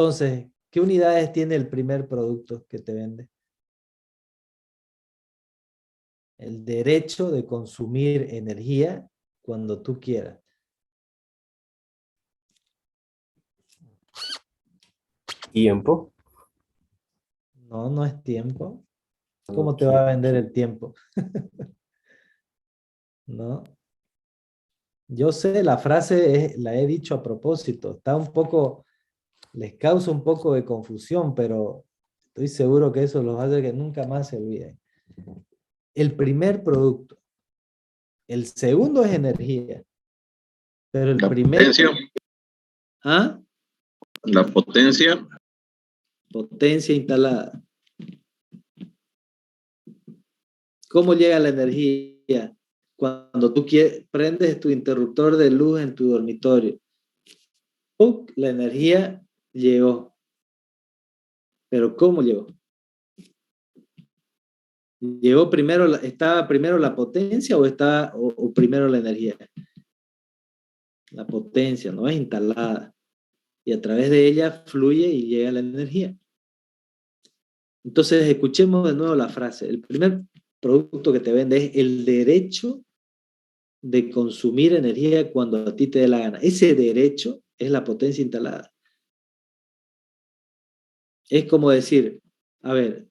Entonces, ¿qué unidades tiene el primer producto que te vende? El derecho de consumir energía cuando tú quieras. Tiempo. No, no es tiempo. ¿Cómo te Ok. va a vender el tiempo? ¿No? Yo sé, la frase la he dicho a propósito. Está un poco, les causa un poco de confusión, pero estoy seguro que eso los hace que nunca más se olviden. El primer producto. El segundo es energía. Pero el La primero... potencia, ¿Ah? la potencia, Potencia instalada. ¿Cómo llega la energía? Cuando tú prendes tu interruptor de luz en tu dormitorio. ¡Puc! La energía llegó. ¿Pero cómo llegó? ¿Llegó primero, estaba primero la potencia o primero la energía? La potencia, ¿no? Es instalada. Y a través de ella fluye y llega la energía. Entonces, escuchemos de nuevo la frase. El primer producto que te vende es el derecho de consumir energía cuando a ti te dé la gana. Ese derecho es la potencia instalada. Es como decir, a ver,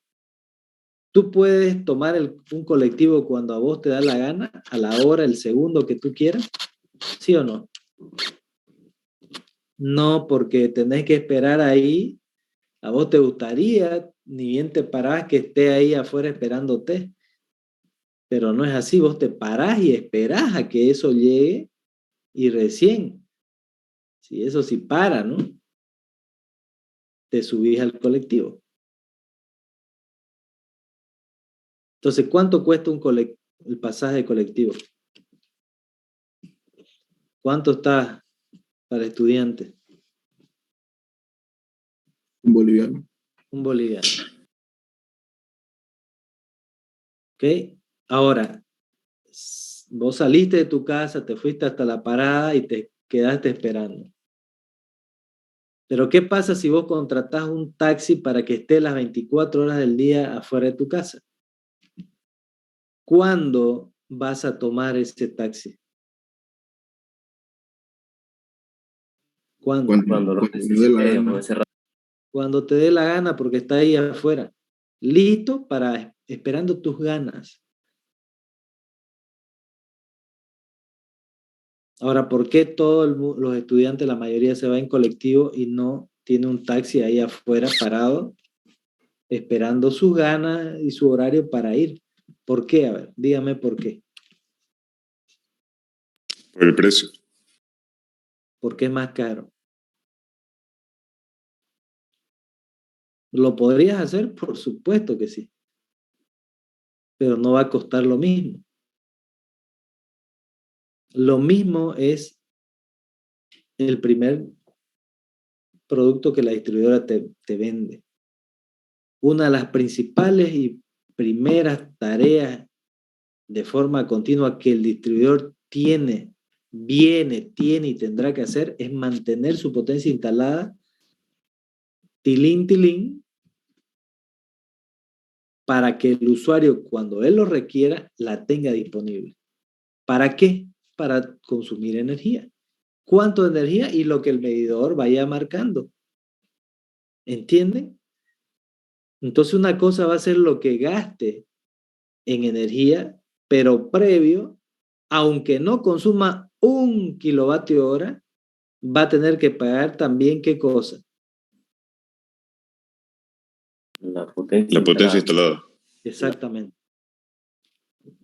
tú puedes tomar un colectivo cuando a vos te da la gana, a la hora, el segundo que tú quieras, ¿sí o no? No, porque tenés que esperar ahí. A vos te gustaría, ni bien te parás, que esté ahí afuera esperándote. Pero no es así, vos te parás y esperás a que eso llegue y recién, si eso sí para, ¿no? Te subís al colectivo. Entonces, ¿cuánto cuesta el pasaje de colectivo? ¿Cuánto está para estudiantes? un boliviano. Un boliviano. ¿Ok? Ahora, vos saliste de tu casa, te fuiste hasta la parada y te quedaste esperando. Pero ¿qué pasa si vos contratás un taxi para que esté las 24 horas del día afuera de tu casa? ¿Cuándo vas a tomar ese taxi? ¿Cuándo? Cuando lo Cuando me dé la necesite o gana. ese rato. Cuando te dé la gana porque está ahí afuera. Listo para esperando tus ganas. Ahora, ¿por qué todos los estudiantes, la mayoría se va en colectivo y no tiene un taxi ahí afuera parado, esperando sus ganas y su horario para ir? ¿Por qué? A ver, dígame por qué. Por el precio. ¿Por qué es más caro? ¿Lo podrías hacer? Por supuesto que sí, pero no va a costar lo mismo. Lo mismo es el primer producto que la distribuidora te vende. Una de las principales y primeras tareas de forma continua que el distribuidor tiene y tendrá que hacer es mantener su potencia instalada, tilín, tilín, para que el usuario, cuando él lo requiera, la tenga disponible. ¿Para qué? Para consumir energía. ¿Cuánto de energía? Y lo que el medidor vaya marcando. ¿Entienden? Entonces una cosa va a ser lo que gaste en energía, pero previo, aunque no consuma 1 kWh, va a tener que pagar también ¿qué cosa? La potencia La potencia instalada. instalada. Exactamente.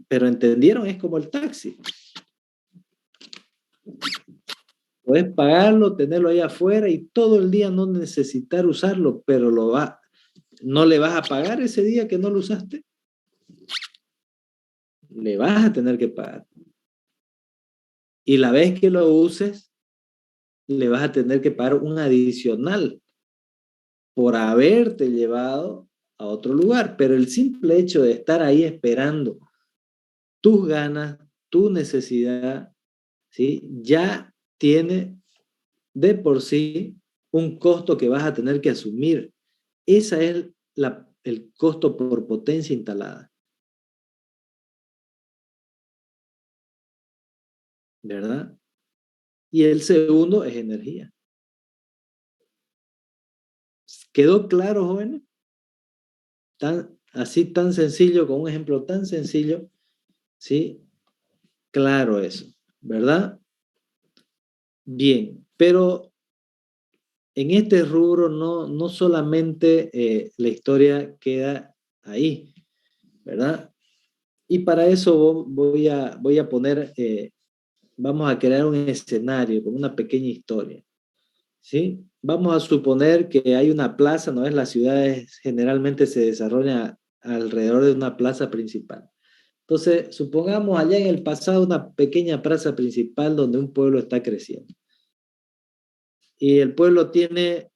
Pero ¿entendieron? Es como el taxi. Puedes pagarlo, tenerlo ahí afuera y todo el día no necesitar usarlo, pero no le vas a pagar ese día que no lo usaste. Le vas a tener que pagar. Y la vez que lo uses, le vas a tener que pagar un adicional por haberte llevado a otro lugar. Pero el simple hecho de estar ahí esperando tus ganas, tu necesidad, ¿sí? Ya tiene de por sí un costo que vas a tener que asumir. Ese es el costo por potencia instalada. ¿Verdad? Y el segundo es energía. ¿Quedó claro, jóvenes? Así tan sencillo, con un ejemplo tan sencillo, ¿sí? Claro eso, ¿verdad? Bien, pero en este rubro no solamente la historia queda ahí, ¿verdad? Y para eso voy a poner, vamos a crear un escenario con una pequeña historia, ¿sí? Vamos a suponer que hay una plaza, ¿no es? Las ciudades generalmente se desarrollan alrededor de una plaza principal. Entonces, supongamos allá en el pasado una pequeña plaza principal donde un pueblo está creciendo. Y el pueblo tiene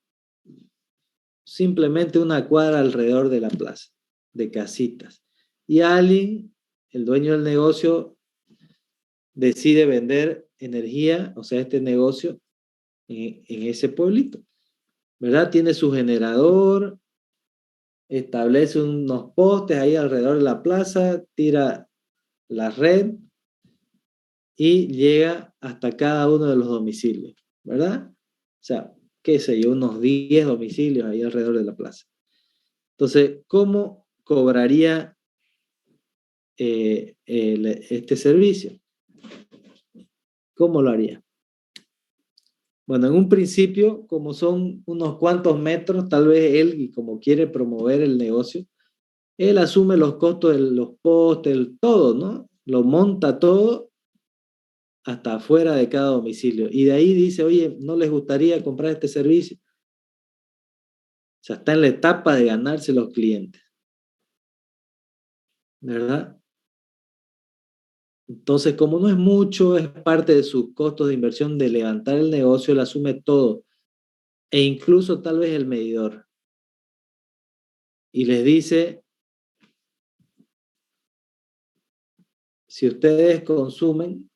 simplemente una cuadra alrededor de la plaza, de casitas. Y alguien, el dueño del negocio, decide vender energía, o sea, este negocio, en ese pueblito, ¿verdad? Tiene su generador, establece unos postes ahí alrededor de la plaza, tira la red y llega hasta cada uno de los domicilios, ¿verdad? O sea, qué sé yo, unos 10 domicilios ahí alrededor de la plaza. Entonces, ¿cómo cobraría este servicio? ¿Cómo lo haría? Bueno, en un principio, como son unos cuantos metros, tal vez él, y como quiere promover el negocio, él asume los costos de los postes, todo, ¿no? Lo monta todo hasta afuera de cada domicilio. Y de ahí dice, oye, ¿no les gustaría comprar este servicio? O sea, está en la etapa de ganarse los clientes, ¿verdad? Entonces, como no es mucho, es parte de sus costos de inversión de levantar el negocio, él asume todo, e incluso tal vez el medidor. Y les dice, si ustedes consumen,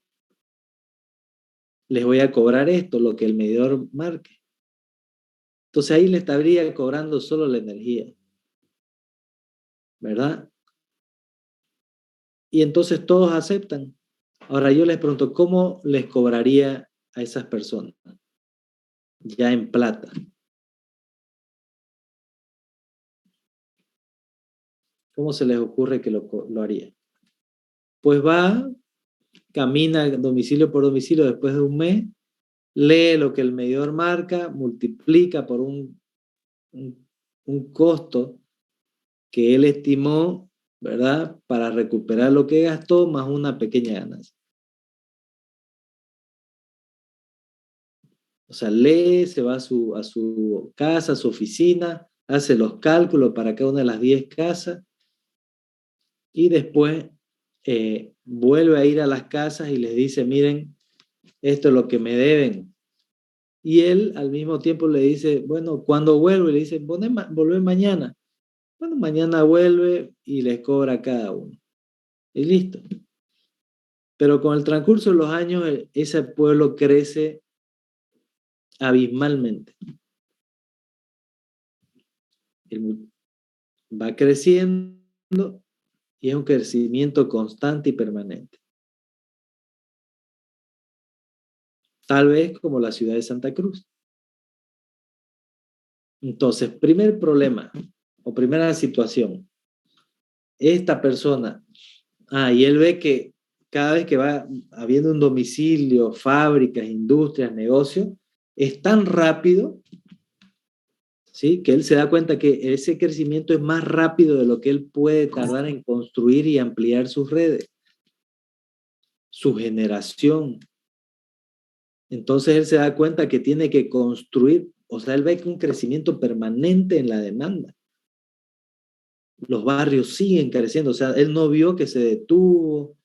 les voy a cobrar esto, lo que el medidor marque. Entonces ahí le estaría cobrando solo la energía, ¿verdad? Y entonces todos aceptan. Ahora yo les pregunto, ¿cómo les cobraría a esas personas? Ya en plata. ¿Cómo se les ocurre que lo haría? Pues va, camina domicilio por domicilio después de un mes, lee lo que el medidor marca, multiplica por un costo que él estimó, ¿verdad? Para recuperar lo que gastó más una pequeña ganancia. O sea, lee, se va a su casa, a su oficina, hace los cálculos para cada una de las 10 casas y después vuelve a ir a las casas y les dice, miren, esto es lo que me deben. Y él al mismo tiempo le dice, bueno, ¿cuándo vuelve? Y le dice, volvé mañana. Bueno, mañana vuelve y les cobra a cada uno. Y listo. Pero con el transcurso de los años, ese pueblo crece abismalmente. Va creciendo y es un crecimiento constante y permanente. Tal vez como la ciudad de Santa Cruz. Entonces, primer problema o primera situación. Esta persona, y él ve que cada vez que va habiendo un domicilio, fábricas, industrias, negocios, es tan rápido, ¿sí? Que él se da cuenta que ese crecimiento es más rápido de lo que él puede tardar en construir y ampliar sus redes, su generación. Entonces él se da cuenta que tiene que construir, o sea, él ve que un crecimiento permanente en la demanda. Los barrios siguen creciendo, o sea, él no vio que se detuvo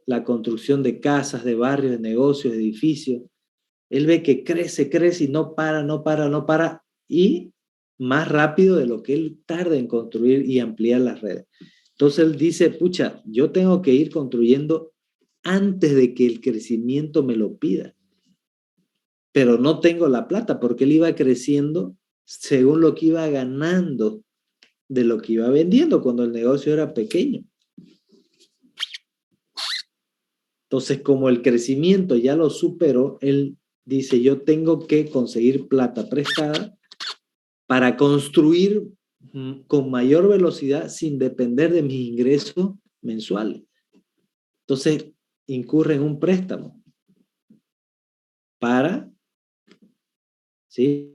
la construcción de casas, de barrios, de negocios, de edificios. Él ve que crece, crece y no para, no para, no para, y más rápido de lo que él tarda en construir y ampliar las redes. Entonces él dice, pucha, yo tengo que ir construyendo antes de que el crecimiento me lo pida. pero no tengo la plata porque él iba creciendo según lo que iba ganando de lo que iba vendiendo cuando el negocio era pequeño. Entonces, como el crecimiento ya lo superó, él dice, yo tengo que conseguir plata prestada para construir con mayor velocidad sin depender de mis ingresos mensuales. Entonces, incurre en un préstamo para, ¿sí?,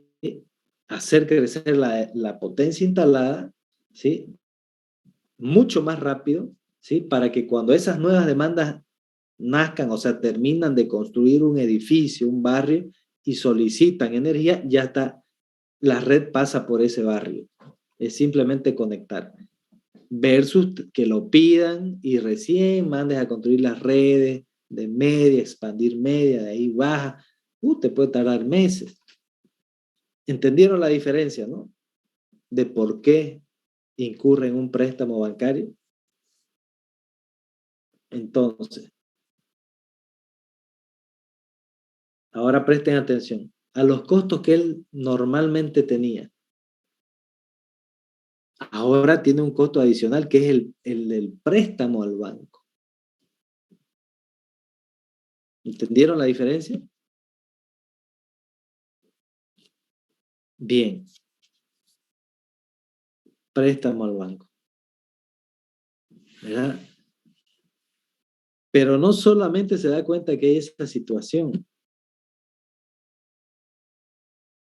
hacer crecer la potencia instalada, ¿sí?, mucho más rápido, ¿sí?, para que cuando esas nuevas demandas nazcan, o sea, terminan de construir un edificio, un barrio, y solicitan energía, ya está, la red pasa por ese barrio. Es simplemente conectar. Versus que lo pidan y recién mandes a construir las redes de media, expandir media, de ahí baja. Te puede tardar meses. ¿Entendieron la diferencia, no? De por qué incurre en un préstamo bancario. Entonces, ahora presten atención a los costos que él normalmente tenía. Ahora tiene un costo adicional que es el del préstamo al banco. ¿Entendieron la diferencia? Bien. Préstamo al banco. ¿Verdad? Pero no solamente se da cuenta que hay esa situación.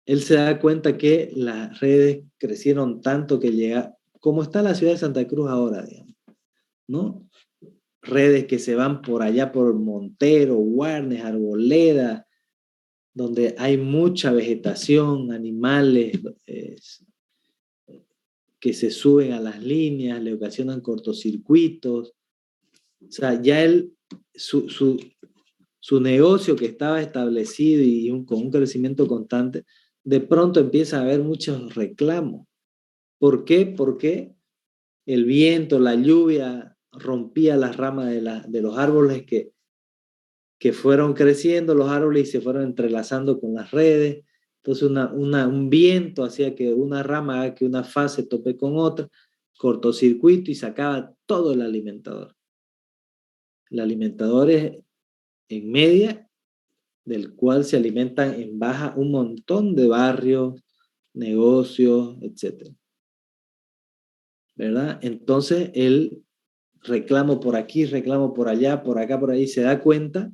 Él se da cuenta que las redes crecieron tanto que llega, como está la ciudad de Santa Cruz ahora, digamos, ¿no? Redes que se van por allá por Montero, Guarnes, Arboleda, donde hay mucha vegetación, animales que se suben a las líneas, le ocasionan cortocircuitos. O sea, ya su negocio que estaba establecido y con un crecimiento constante, de pronto empieza a haber muchos reclamos. ¿Por qué? Porque el viento, la lluvia rompía las ramas de los árboles que fueron creciendo, los árboles y se fueron entrelazando con las redes. Entonces un viento hacía que una rama haga que una fase tope con otra, cortocircuito y sacaba todo el alimentador. El alimentador es en media, del cual se alimentan en baja un montón de barrios, negocios, etc. ¿Verdad? Entonces él reclamo por aquí, reclamo por allá, por acá, por ahí, se da cuenta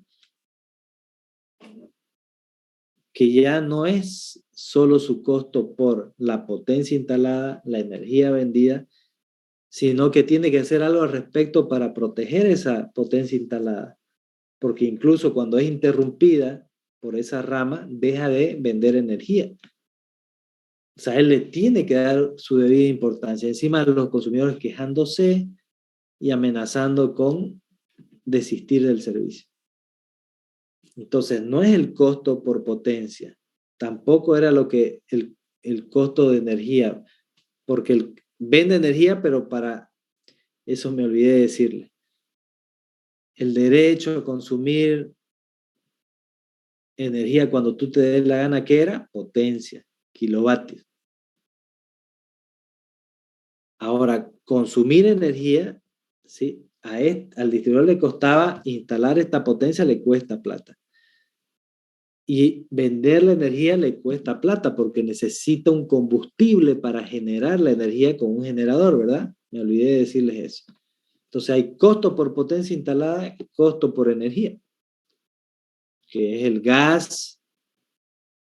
que ya no es solo su costo por la potencia instalada, la energía vendida, sino que tiene que hacer algo al respecto para proteger esa potencia instalada, porque incluso cuando es interrumpida por esa rama, deja de vender energía. O sea, él le tiene que dar su debida importancia. Encima los consumidores quejándose y amenazando con desistir del servicio. Entonces, no es el costo por potencia, tampoco era lo que el costo de energía, porque vende energía, pero para eso me olvidé de decirle. El derecho a consumir energía cuando tú te des la gana, ¿qué era? Potencia, kilovatios. Ahora, consumir energía, ¿sí?, al distribuidor le costaba instalar esta potencia, le cuesta plata. Y vender la energía le cuesta plata porque necesita un combustible para generar la energía con un generador, ¿verdad? Me olvidé de decirles eso. Entonces hay costo por potencia instalada y costo por energía, que es el gas,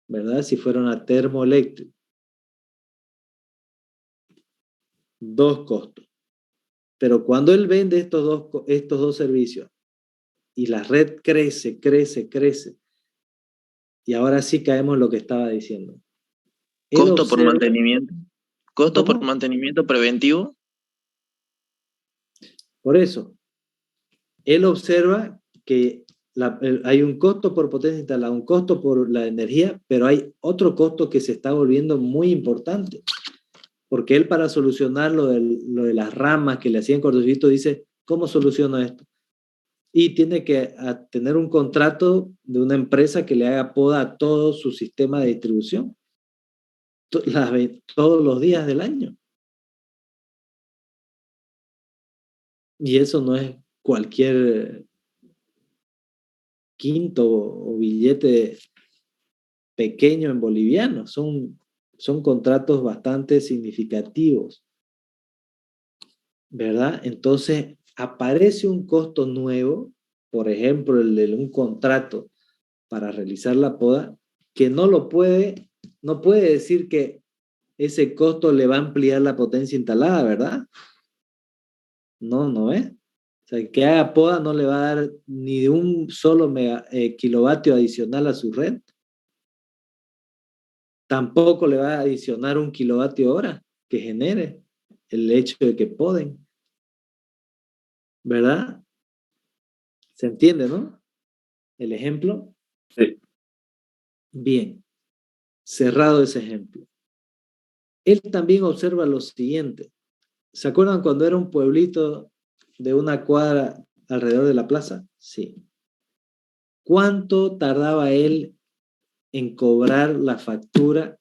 ¿verdad? Si fuera una termoeléctrica. Dos costos. Pero cuando él vende estos dos servicios y la red crece, y ahora sí caemos en lo que estaba diciendo. Costo por mantenimiento. Costo ¿Cómo? por mantenimiento preventivo. Por eso, él observa que hay un costo por potencia instalada, un costo por la energía, pero hay otro costo que se está volviendo muy importante. Porque él, para solucionar lo de las ramas que le hacían cortocircuito, dice, ¿cómo soluciono esto? y tiene que tener un contrato de una empresa que le haga poda a todo su sistema de distribución todos los días del año. Y eso no es cualquier quinto o billete pequeño en boliviano, son contratos bastante significativos, ¿verdad? Entonces aparece un costo nuevo, por ejemplo, el de un contrato para realizar la poda, que no puede decir que ese costo le va a ampliar la potencia instalada, ¿verdad? No es. O sea, el que haga poda no le va a dar ni de un solo kilovatio adicional a su red. Tampoco le va a adicionar un kilovatio hora que genere el hecho de que poden. ¿Verdad? ¿Se entiende, no? El ejemplo. Sí. Bien. Cerrado ese ejemplo. Él también observa lo siguiente. ¿Se acuerdan cuando era un pueblito de una cuadra alrededor de la plaza? Sí. ¿Cuánto tardaba él en cobrar la factura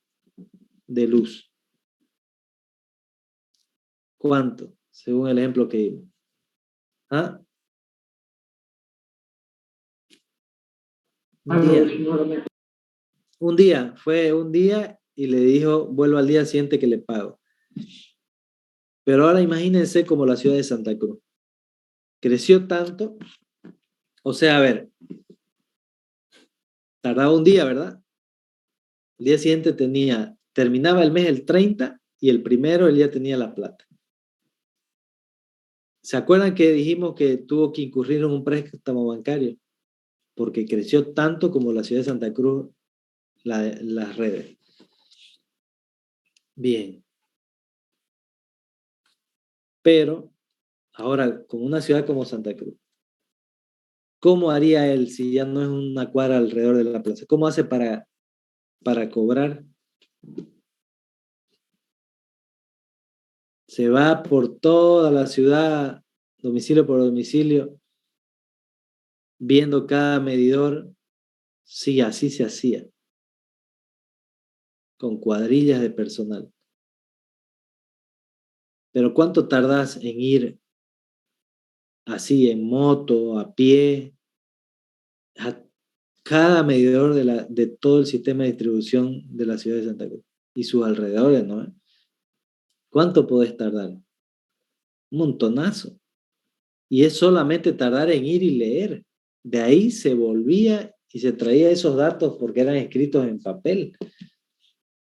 de luz? ¿Cuánto? Según el ejemplo que dimos. ¿Ah? Fue un día y le dijo, vuelvo al día siguiente que le pago. Pero ahora imagínense como la ciudad de Santa Cruz. Creció tanto, o sea, a ver, tardaba un día, ¿verdad? El día siguiente terminaba el mes el 30 y el primero él ya tenía la plata. ¿Se acuerdan que dijimos que tuvo que incurrir en un préstamo bancario? Porque creció tanto como la ciudad de Santa Cruz, las redes. Bien. Pero ahora, con una ciudad como Santa Cruz, ¿cómo haría él si ya no es una cuadra alrededor de la plaza? ¿Cómo hace para cobrar? Se va por toda la ciudad, domicilio por domicilio, viendo cada medidor. Sí, así se hacía, con cuadrillas de personal. Pero ¿cuánto tardás en ir así, en moto, a pie, a cada medidor de todo el sistema de distribución de la ciudad de Santa Cruz y sus alrededores, ¿no? ¿Cuánto podés tardar? Un montonazo. Y es solamente tardar en ir y leer. De ahí se volvía y se traía esos datos porque eran escritos en papel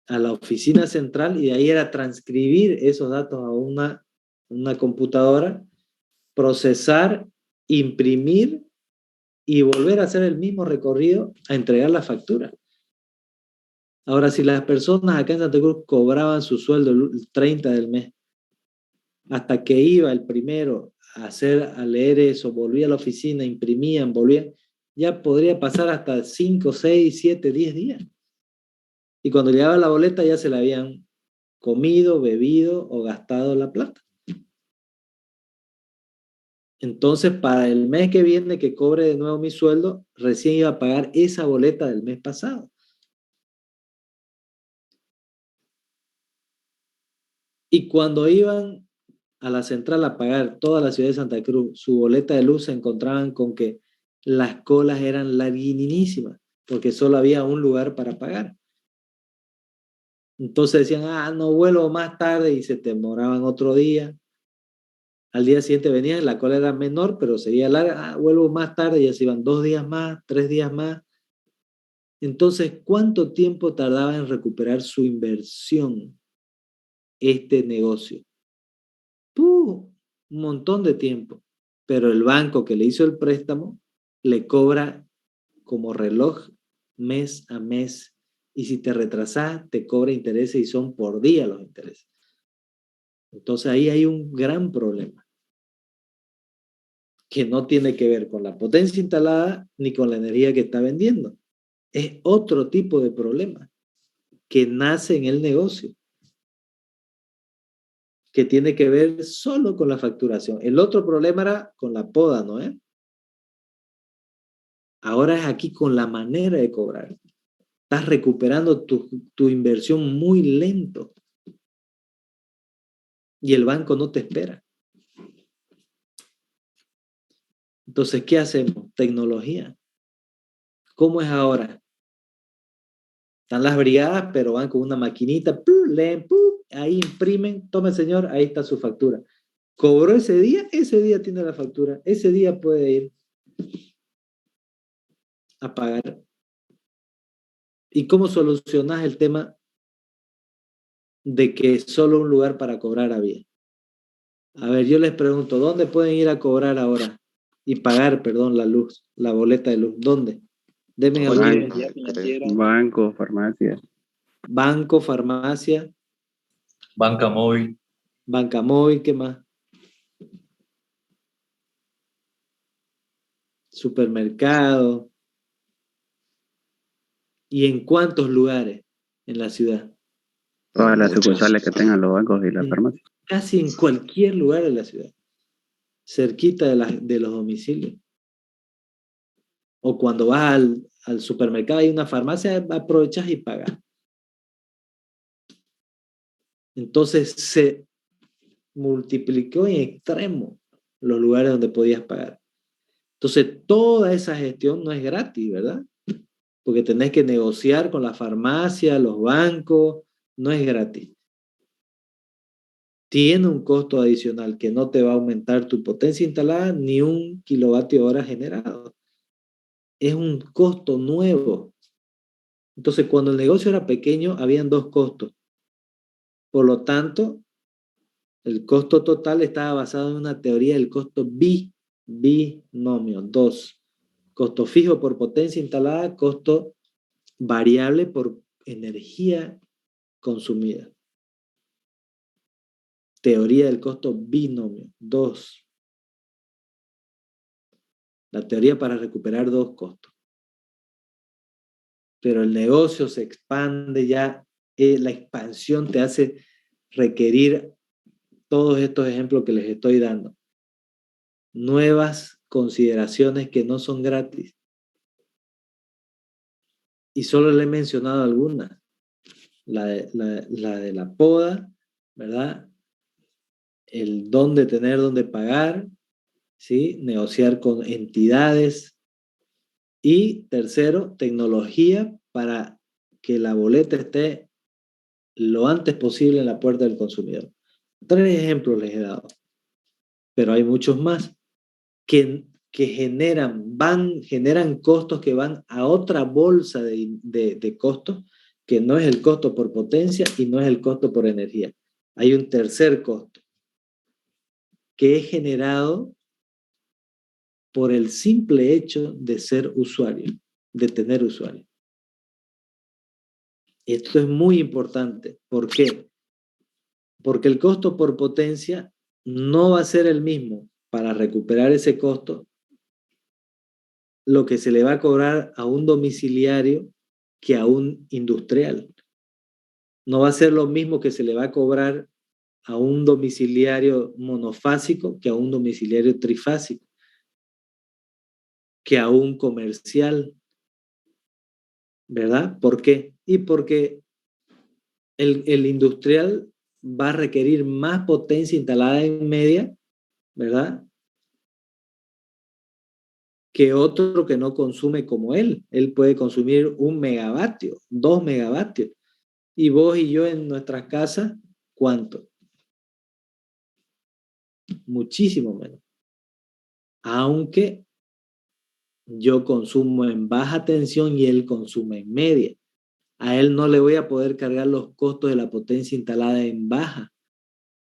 a la oficina central y de ahí era transcribir esos datos a una computadora, procesar, imprimir y volver a hacer el mismo recorrido a entregar la factura. Ahora, si las personas acá en Santa Cruz cobraban su sueldo el 30 del mes, hasta que iba el primero a leer eso, volvía a la oficina, imprimían, volvían, ya podría pasar hasta 5, 6, 7, 10 días. Y cuando llegaba la boleta ya se la habían comido, bebido o gastado la plata. Entonces, para el mes que viene que cobre de nuevo mi sueldo, recién iba a pagar esa boleta del mes pasado. Y cuando iban a la central a pagar toda la ciudad de Santa Cruz su boleta de luz, se encontraban con que las colas eran larguísimas, porque solo había un lugar para pagar. Entonces decían, no vuelvo más tarde y se demoraban otro día. Al día siguiente venían, la cola era menor, pero seguía larga, vuelvo más tarde y ya se iban 2 días más, 3 días más. Entonces, ¿cuánto tiempo tardaba en recuperar su inversión este negocio? Un montón de tiempo. Pero el banco que le hizo el préstamo le cobra como reloj mes a mes. Y si te retrasas, te cobra intereses y son por día los intereses. Entonces ahí hay un gran problema que no tiene que ver con la potencia instalada ni con la energía que está vendiendo. Es otro tipo de problema que nace en el negocio, que tiene que ver solo con la facturación. El otro problema era con la poda, ¿no? Ahora es aquí con la manera de cobrar. Estás recuperando tu inversión muy lento. Y el banco no te espera. Entonces, ¿qué hacemos? Tecnología. ¿Cómo es ahora? Están las brigadas, pero van con una maquinita, leen, ahí imprimen, tome señor, ahí está su factura. ¿Cobró ese día tiene la factura, ese día puede ir a pagar. ¿Y cómo solucionas el tema de que solo un lugar para cobrar había? A ver, yo les pregunto, ¿dónde pueden ir a cobrar ahora? Y pagar, perdón, la luz, la boleta de luz. ¿Dónde? Denme Cualquier alguna. entidad financiera. Banco, farmacia. Banco, farmacia, Banca móvil. banca móvil, ¿qué más? Supermercado. ¿Y en cuántos lugares en la ciudad? Todas las Muchas. sucursales que tengan los bancos y las farmacias. Casi en cualquier lugar de la ciudad, cerquita de los domicilios. O cuando vas al supermercado, hay una farmacia, aprovechas y pagas. Entonces se multiplicó en extremo los lugares donde podías pagar. Entonces toda esa gestión no es gratis, ¿verdad? Porque tenés que negociar con la farmacia, los bancos, no es gratis. Tiene un costo adicional que no te va a aumentar tu potencia instalada ni un kilovatio hora generado. Es un costo nuevo. Entonces, cuando el negocio era pequeño, habían dos costos. Por lo tanto, el costo total estaba basado en una teoría del costo binomio. Dos. Costo fijo por potencia instalada, costo variable por energía consumida. Teoría del costo binomio. Dos. La teoría para recuperar dos costos. Pero el negocio se expande ya, la expansión te hace requerir todos estos ejemplos que les estoy dando. Nuevas consideraciones que no son gratis. Y solo le he mencionado algunas. La de la poda, ¿verdad? El dónde tener, dónde pagar, ¿sí? Negociar con entidades. Y tercero, tecnología para que la boleta esté lo antes posible en la puerta del consumidor. 3 ejemplos les he dado, pero hay muchos más que generan costos que van a otra bolsa de costos, que no es el costo por potencia y no es el costo por energía. Hay un tercer costo que es generado por el simple hecho de ser usuario, de tener usuario. Esto es muy importante. ¿Por qué? Porque el costo por potencia no va a ser el mismo para recuperar ese costo lo que se le va a cobrar a un domiciliario que a un industrial. No va a ser lo mismo que se le va a cobrar a un domiciliario monofásico que a un domiciliario trifásico, que a un comercial, ¿verdad? ¿Por qué? Y porque el industrial va a requerir más potencia instalada en media, ¿verdad? Que otro que no consume como él. Él puede consumir 1 megavatio, 2 megavatios. Y vos y yo en nuestras casas, ¿cuánto? Muchísimo menos. Aunque yo consumo en baja tensión y él consume en media. A él no le voy a poder cargar los costos de la potencia instalada en baja,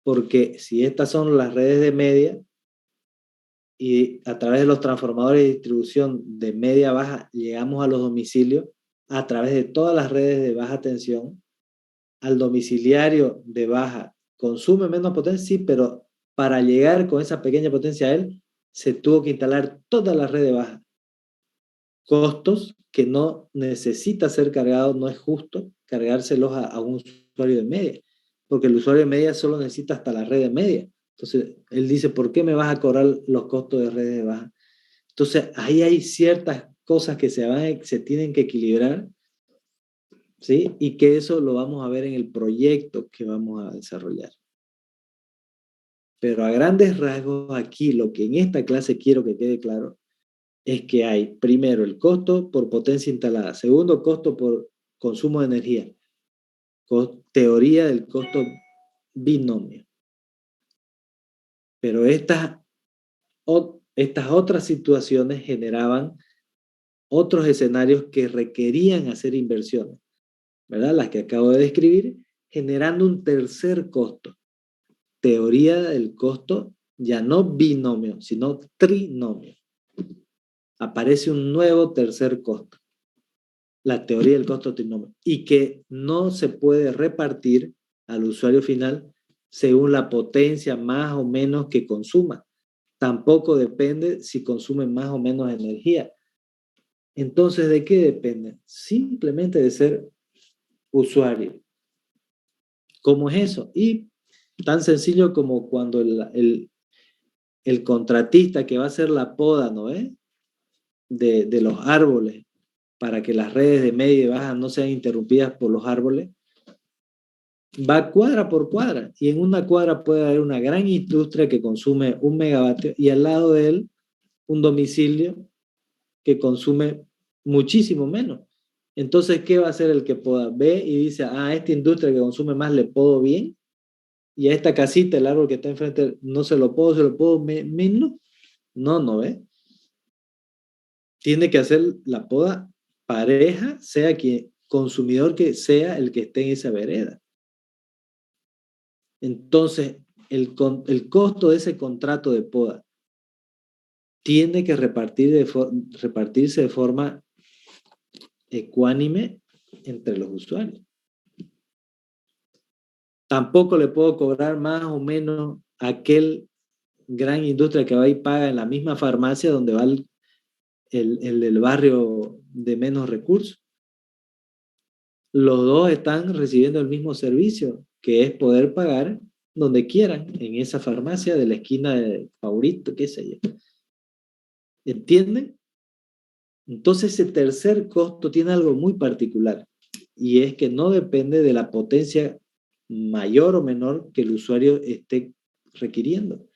porque si estas son las redes de media y a través de los transformadores de distribución de media a baja llegamos a los domicilios a través de todas las redes de baja tensión, al domiciliario de baja consume menos potencia, sí, pero para llegar con esa pequeña potencia a él se tuvo que instalar toda la red de baja. Costos que no necesita ser cargado, no es justo cargárselos a un usuario de media, porque el usuario de media solo necesita hasta la red de media. Entonces, él dice, ¿por qué me vas a cobrar los costos de redes de baja? Entonces, ahí hay ciertas cosas que se tienen que equilibrar, ¿sí? Y que eso lo vamos a ver en el proyecto que vamos a desarrollar. Pero a grandes rasgos, aquí lo que en esta clase quiero que quede claro es que hay, primero, el costo por potencia instalada, segundo, costo por consumo de energía, teoría del costo binomio. Pero estas otras situaciones generaban otros escenarios que requerían hacer inversiones, ¿verdad? Las que acabo de describir, generando un tercer costo. Teoría del costo, ya no binomio, sino trinomio. Aparece un nuevo tercer costo, la teoría del costo trinomio, y que no se puede repartir al usuario final según la potencia más o menos que consuma. Tampoco depende si consume más o menos energía. Entonces, ¿de qué depende? Simplemente de ser usuario. ¿Cómo es eso? Y tan sencillo como cuando el contratista que va a hacer la poda, ¿no es? De los árboles, para que las redes de media y baja no sean interrumpidas por los árboles, va cuadra por cuadra, y en una cuadra puede haber una gran industria que consume 1 megavatio y al lado de él un domicilio que consume muchísimo menos. Entonces, ¿qué va a hacer el que poda? Ve y dice, a esta industria que consume más le podo bien, y a esta casita, el árbol que está enfrente, no se lo puedo menos. No ve. Tiene que hacer la poda pareja, sea quien consumidor que sea el que esté en esa vereda. Entonces, el costo de ese contrato de poda tiene que repartirse de forma ecuánime entre los usuarios. Tampoco le puedo cobrar más o menos a aquel gran industria que va y paga en la misma farmacia donde va el del barrio de menos recursos. Los dos están recibiendo el mismo servicio, que es poder pagar donde quieran, en esa farmacia de la esquina de Favorito, qué sé yo. ¿Entienden? Entonces ese tercer costo tiene algo muy particular, y es que no depende de la potencia mayor o menor que el usuario esté requiriendo,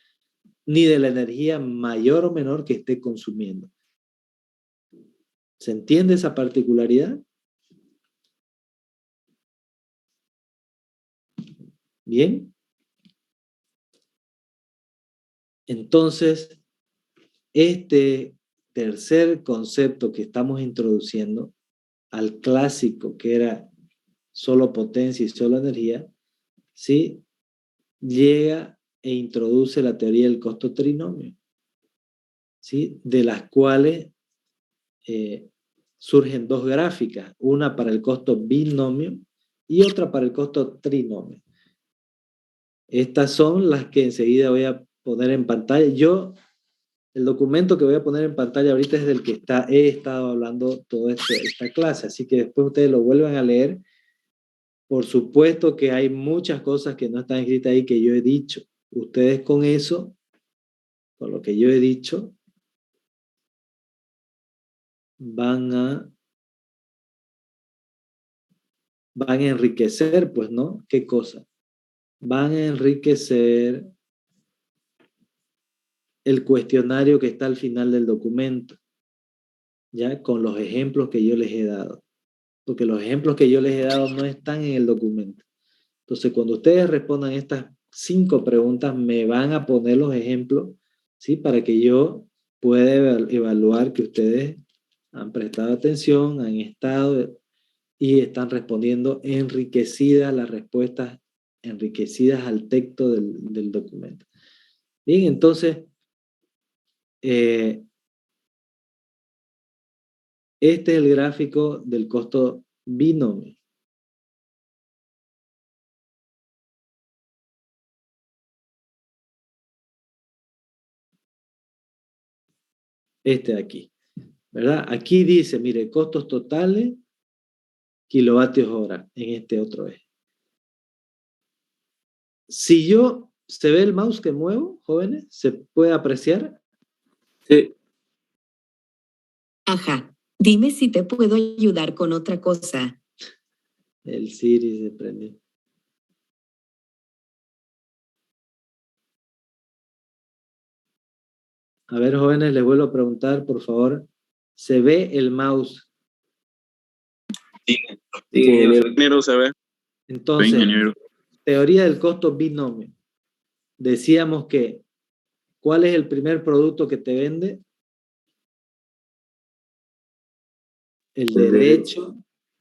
ni de la energía mayor o menor que esté consumiendo. ¿Se entiende esa particularidad? Bien. Entonces, este tercer concepto que estamos introduciendo al clásico, que era solo potencia y solo energía, ¿sí? Llega e introduce la teoría del costo trinomio, ¿sí? De las cuales surgen dos gráficas, una para el costo binomio y otra para el costo trinomio. Estas son las que enseguida voy a poner en pantalla. El documento que voy a poner en pantalla ahorita es del que he estado hablando toda esta clase, así que después ustedes lo vuelvan a leer. Por supuesto que hay muchas cosas que no están escritas ahí que yo he dicho. Ustedes con eso, con lo que yo he dicho, van a enriquecer, pues, ¿no? ¿Qué cosa? Van a enriquecer el cuestionario que está al final del documento, ya con los ejemplos que yo les he dado. Porque los ejemplos que yo les he dado no están en el documento. Entonces, cuando ustedes respondan estas 5 preguntas, me van a poner los ejemplos, ¿sí? Para que yo pueda evaluar que ustedes han prestado atención, han estado y están respondiendo enriquecidas las respuestas, enriquecidas al texto del documento. Bien, entonces, este es el gráfico del costo binomio. Este de aquí, ¿verdad? Aquí dice, mire, costos totales, kilovatios hora, en este otro eje. Si ¿se ve el mouse que muevo, jóvenes? ¿Se puede apreciar? Sí. Ajá. Dime si te puedo ayudar con otra cosa. El Siri se prendió. A ver, jóvenes, les vuelvo a preguntar, por favor. ¿Se ve el mouse? Sí, ingeniero se ve. Entonces, Ingeniero. teoría del costo binomio. Decíamos que, ¿cuál es el primer producto que te vende? El derecho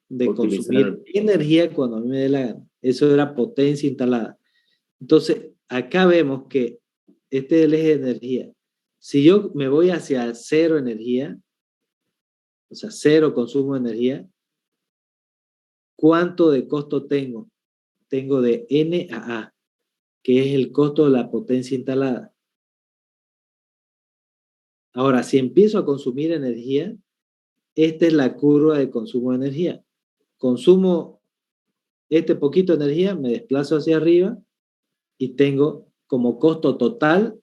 de consumir energía cuando a mí me dé la gana. Eso era potencia instalada. Entonces, acá vemos que este es el eje de energía. Si yo me voy hacia cero energía, o sea, cero consumo de energía, ¿cuánto de costo tengo? Tengo de N a A, que es el costo de la potencia instalada. Ahora, si empiezo a consumir energía, esta es la curva de consumo de energía. Consumo este poquito de energía, me desplazo hacia arriba y tengo como costo total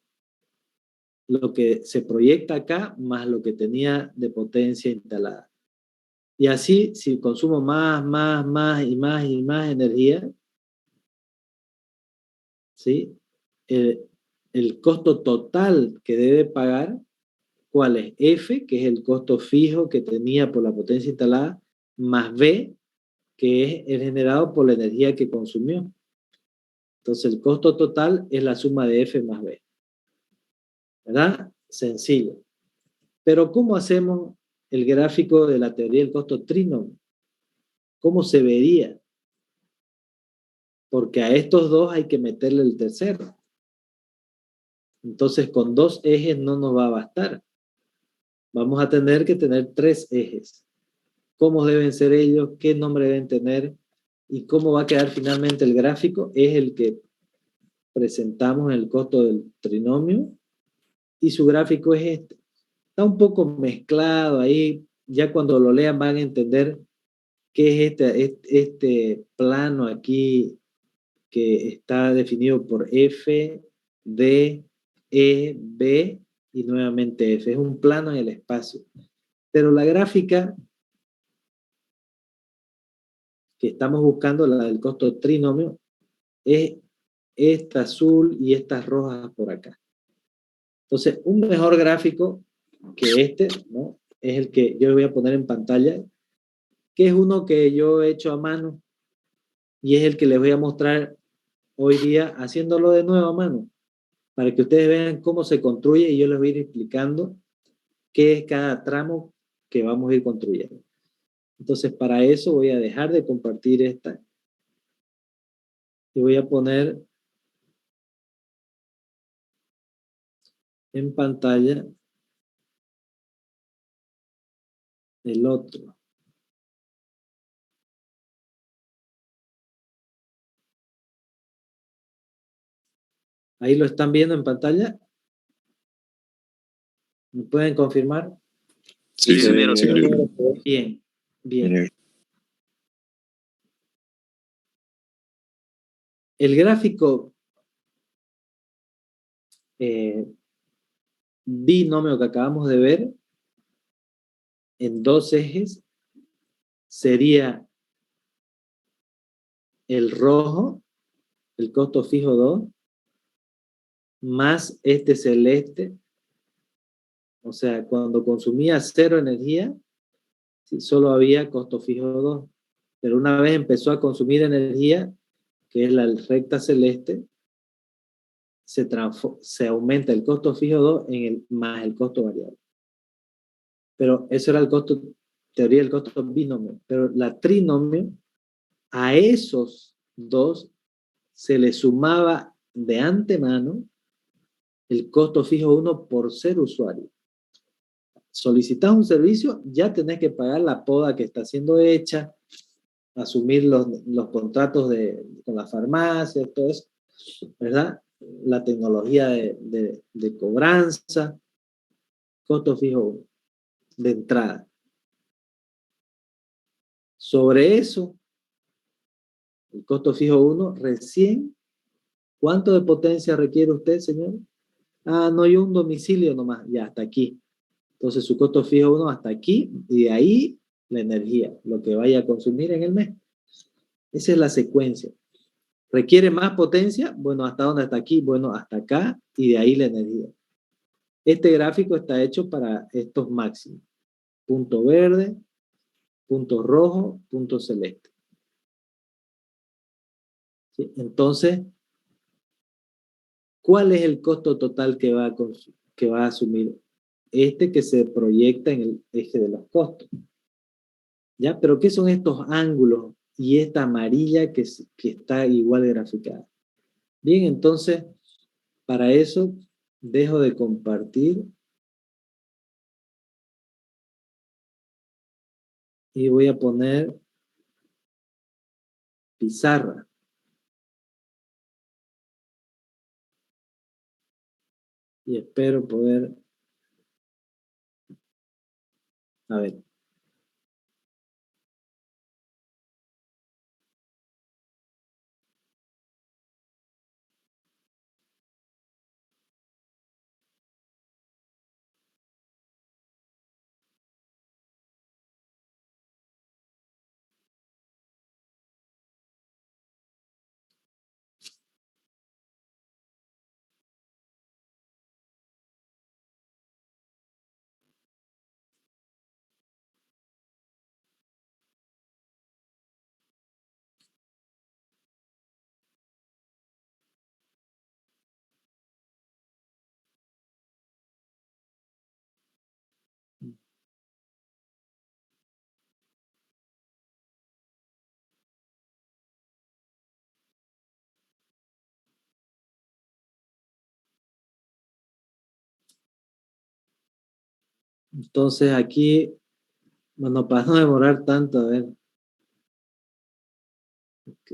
lo que se proyecta acá más lo que tenía de potencia instalada. Y así, si consumo más energía, ¿sí? El costo total que debe pagar, ¿cuál es? F, que es el costo fijo que tenía por la potencia instalada, más B, que es el generado por la energía que consumió. Entonces, el costo total es la suma de F más B. ¿Verdad? Sencillo. Pero, ¿cómo hacemos el gráfico de la teoría del costo trinomio? ¿Cómo se vería? Porque a estos dos hay que meterle el tercero. Entonces, con dos ejes no nos va a bastar. Vamos a tener que tener tres ejes. ¿Cómo deben ser ellos? ¿Qué nombre deben tener? ¿Y cómo va a quedar finalmente el gráfico? Es el que presentamos en el costo del trinomio. Y su gráfico es este. Está un poco mezclado ahí. Ya cuando lo lean van a entender qué es este plano aquí que está definido por F, D, E, B y nuevamente F. Es un plano en el espacio. Pero la gráfica que estamos buscando, la del costo trinomio, es esta azul y estas rojas por acá. Entonces, un mejor gráfico que este, ¿no? Es el que yo voy a poner en pantalla, que es uno que yo he hecho a mano y es el que les voy a mostrar hoy día haciéndolo de nuevo a mano, para que ustedes vean cómo se construye y yo les voy a ir explicando qué es cada tramo que vamos a ir construyendo. Entonces, para eso voy a dejar de compartir esta y voy a poner en pantalla el otro. ¿Ahí lo están viendo en pantalla? ¿Me pueden confirmar? Sí, ingeniero. Bien, bien. El gráfico binomio que acabamos de ver en dos ejes sería el rojo, el costo fijo 2, más este celeste. O sea, cuando consumía cero energía, sí, solo había costo fijo 2. Pero una vez empezó a consumir energía, que es la recta celeste, se aumenta el costo fijo 2 más el costo variable. Pero eso era el costo, teoría del costo binomio. Pero la trinomio, a esos dos se le sumaba de antemano el costo fijo 1 por ser usuario. Solicitas un servicio, ya tenés que pagar la poda que está siendo hecha, asumir los contratos con la farmacia, todo eso, ¿verdad? La tecnología de cobranza, costo fijo de entrada. Sobre eso, el costo fijo 1, recién, ¿cuánto de potencia requiere usted, señor? Ah, no, hay un domicilio nomás, ya, hasta aquí. Entonces su costo fijo 1 hasta aquí, y de ahí la energía, lo que vaya a consumir en el mes. Esa es la secuencia. ¿Requiere más potencia? Bueno, ¿hasta dónde? Hasta aquí. Bueno, hasta acá, y de ahí la energía. Este gráfico está hecho para estos máximos. Punto verde, punto rojo, punto celeste. ¿Sí? Entonces, ¿cuál es el costo total que va a asumir? Este que se proyecta en el eje de los costos. ¿Ya? Pero ¿qué son estos ángulos y esta amarilla que está igual graficada? Bien, entonces, para eso dejo de compartir y voy a poner pizarra. Y espero poder... A ver. Entonces aquí, bueno, para no demorar tanto, a ver. Ok.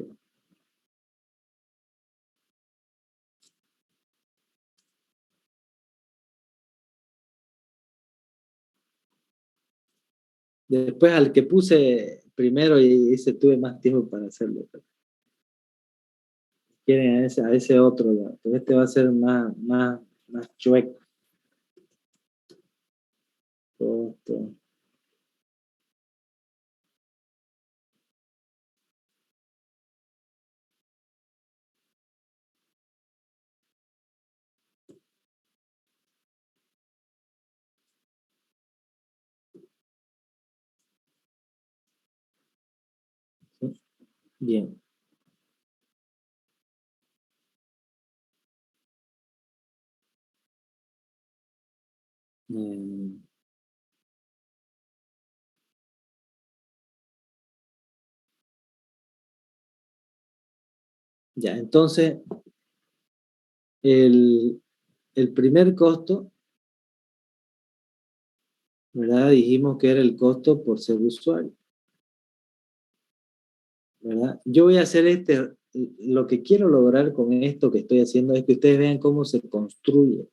Después al que puse primero y ese tuve más tiempo para hacerlo. Quieren a ese otro, ya. Pero este va a ser más chueco. Costo. Bien. Eh, ya, entonces, el primer costo, ¿verdad? Dijimos que era el costo por ser usuario, ¿verdad? Yo voy a hacer lo que quiero lograr con esto que estoy haciendo es que ustedes vean cómo se construye,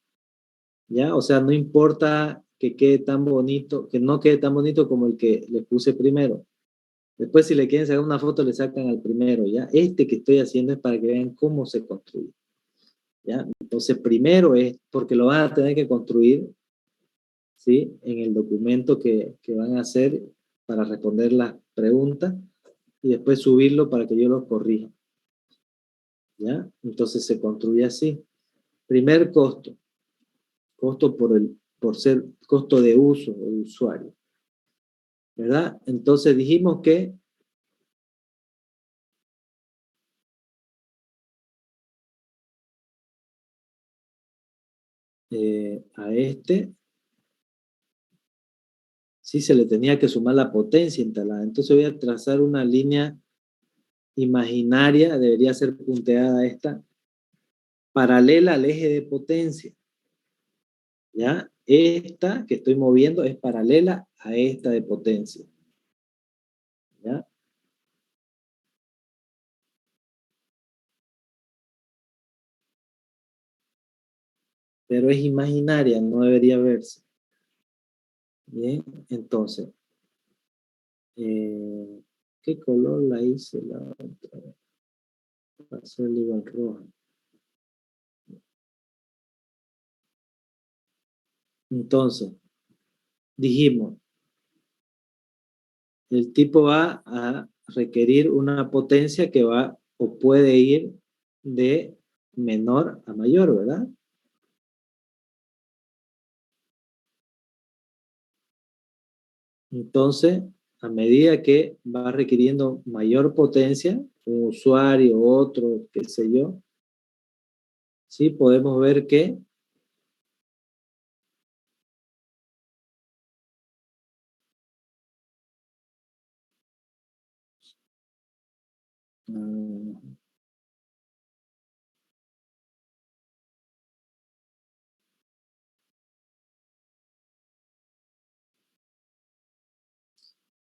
¿ya? O sea, no importa que quede tan bonito, que no quede tan bonito como el que les puse primero. Después, si le quieren sacar una foto, le sacan al primero, ¿ya? Este que estoy haciendo es para que vean cómo se construye, ¿ya? Entonces, primero es porque lo van a tener que construir, ¿sí? En el documento que van a hacer para responder las preguntas y después subirlo para que yo los corrija, ¿ya? Entonces se construye así. Primer costo, costo por ser costo de uso del usuario, ¿verdad? Entonces dijimos que a este sí se le tenía que sumar la potencia instalada. Entonces voy a trazar una línea imaginaria, debería ser punteada esta, paralela al eje de potencia, ¿ya? Esta que estoy moviendo es paralela a esta de potencia, ¿ya? Pero es imaginaria, no debería verse. Bien, entonces, ¿qué color la hice la otra? Va a ser igual roja. Entonces, dijimos, el tipo va a requerir una potencia que va o puede ir de menor a mayor, ¿verdad? Entonces, a medida que va requiriendo mayor potencia, un usuario, otro, qué sé yo, sí podemos ver que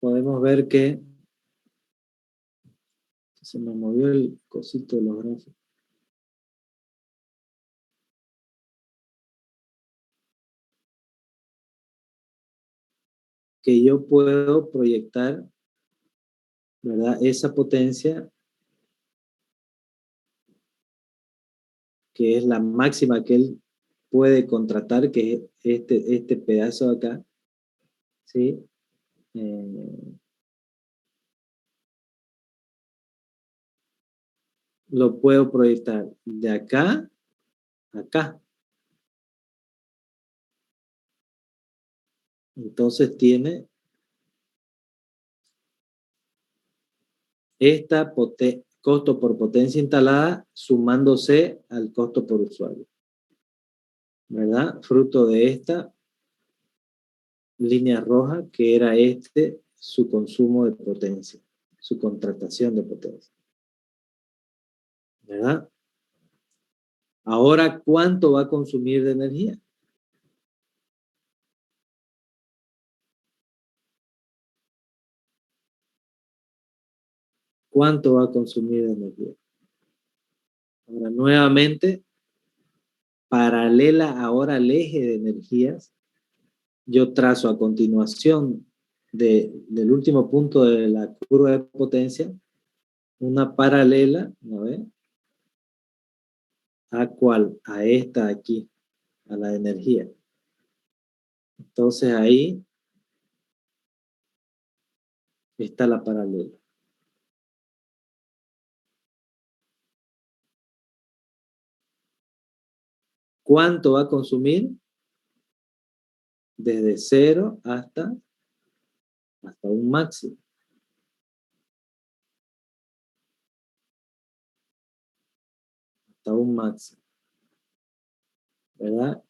podemos ver que se me movió el cosito de los gráficos. Que yo puedo proyectar, ¿verdad? Esa potencia que es la máxima que él puede contratar, que es este pedazo de acá, ¿sí? Lo puedo proyectar de acá a acá. Entonces tiene esta costo por potencia instalada sumándose al costo por usuario, ¿verdad? Fruto de esta línea roja que era su consumo de potencia, su contratación de potencia, ¿verdad? Ahora, ¿cuánto va a consumir de energía? ¿Cuánto va a consumir de energía? Ahora, nuevamente, paralela ahora al eje de energías, yo trazo a continuación del último punto de la curva de potencia, una paralela, ¿no ve? ¿A cuál? A esta aquí, a la de energía. Entonces ahí está la paralela. ¿Cuánto va a consumir? Desde 0 hasta un máximo. Hasta un máximo. ¿Verdad?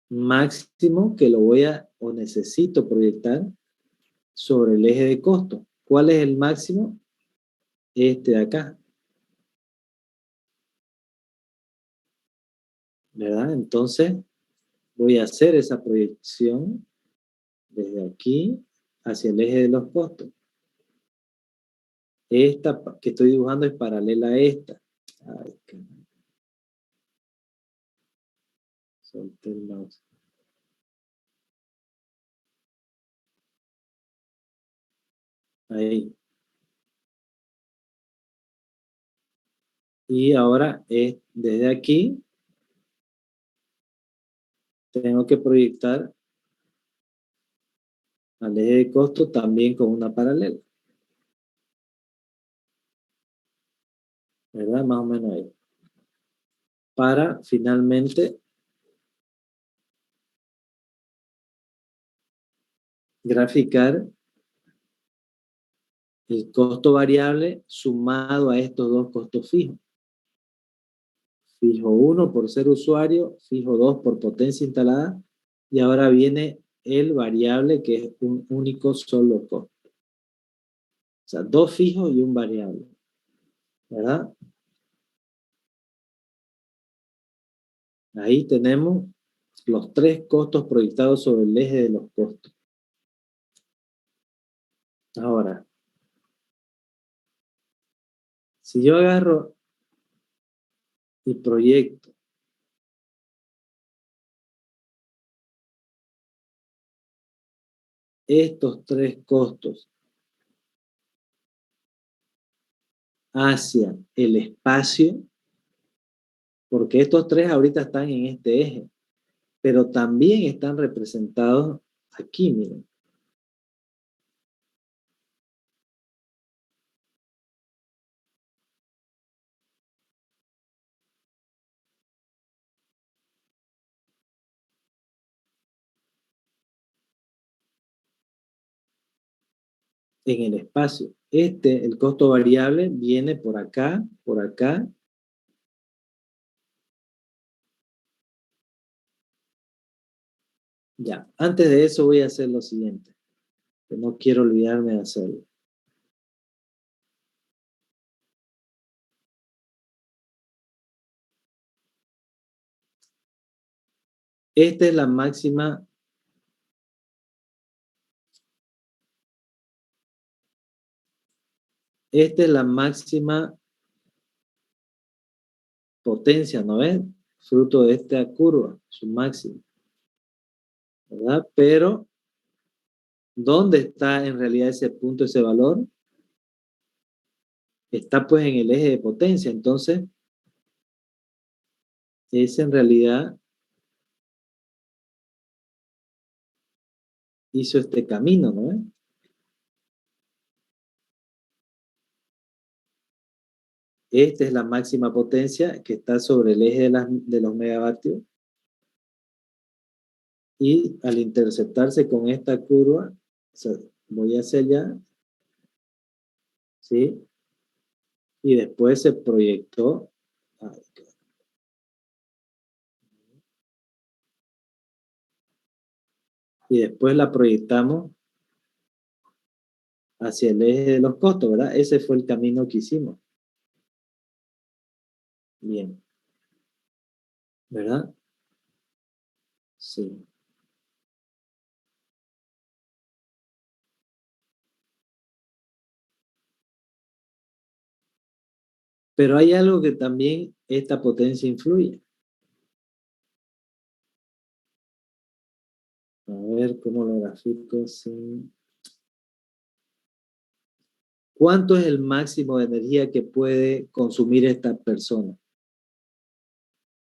Máximo que lo voy a o necesito proyectar sobre el eje de costo. ¿Cuál es el máximo? Este de acá. ¿Verdad? Entonces voy a hacer esa proyección desde aquí hacia el eje de los costos. Esta que estoy dibujando es paralela a esta. Ay, solté el mouse. Ahí. Y ahora desde aquí tengo que proyectar al eje de costo también con una paralela. ¿Verdad? Más o menos ahí. Para finalmente graficar el costo variable sumado a estos dos costos fijos. Fijo 1 por ser usuario, fijo 2 por potencia instalada, y ahora viene el variable que es un único solo costo. O sea, dos fijos y un variable. ¿Verdad? Ahí tenemos los tres costos proyectados sobre el eje de los costos. Ahora, si yo agarro y proyecto estos tres costos hacia el espacio, porque estos tres ahorita están en este eje, pero también están representados Aquí, miren. En el espacio. El costo variable, viene por acá, por acá. Ya, antes de eso voy a hacer lo siguiente, que no quiero olvidarme de hacerlo. Esta es la máxima. Esta es la máxima potencia, ¿no ven? Fruto de esta curva, su máximo, ¿verdad? Pero, ¿dónde está en realidad ese punto, ese valor? Está pues en el eje de potencia, entonces, es en realidad hizo este camino, ¿no ven? Esta es la máxima potencia que está sobre el eje de los megavatios. Y al interceptarse con esta curva, o sea, voy hacia allá, ¿sí? Y después se proyectó. Y después la proyectamos hacia el eje de los costos, ¿verdad? Ese fue el camino que hicimos. Bien. ¿Verdad? Sí. Pero hay algo que también esta potencia influye. A ver cómo lo grafico. Sí. ¿Cuánto es el máximo de energía que puede consumir esta persona?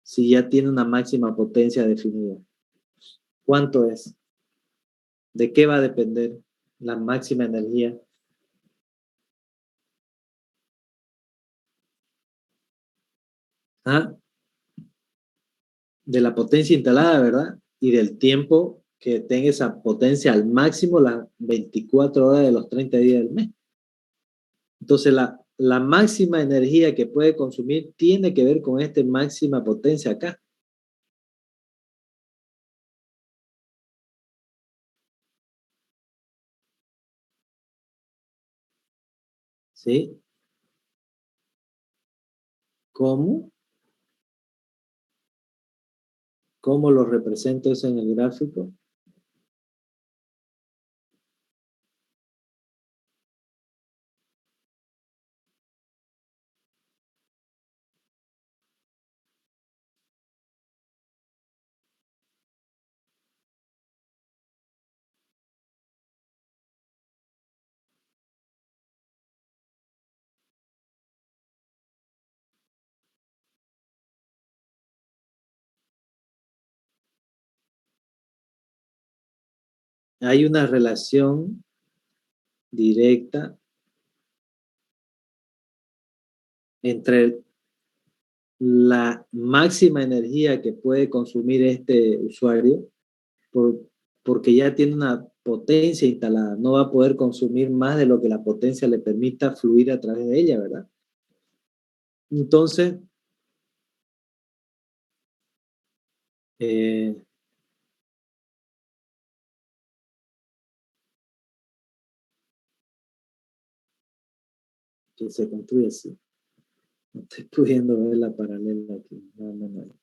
Si ya tiene una máxima potencia definida. ¿Cuánto es? ¿De qué va a depender la máxima energía? ¿Ah? De la potencia instalada, ¿verdad? Y del tiempo que tenga esa potencia al máximo las 24 horas de los 30 días del mes. Entonces, la máxima energía que puede consumir tiene que ver con esta máxima potencia acá. ¿Sí? ¿Cómo? ¿Cómo lo represento eso en el gráfico? Hay una relación directa entre la máxima energía que puede consumir este usuario por, porque ya tiene una potencia instalada, no va a poder consumir más de lo que la potencia le permita fluir a través de ella, ¿verdad? Entonces, eh, que se construye así. No estoy pudiendo ver la paralela aquí. No, no, no.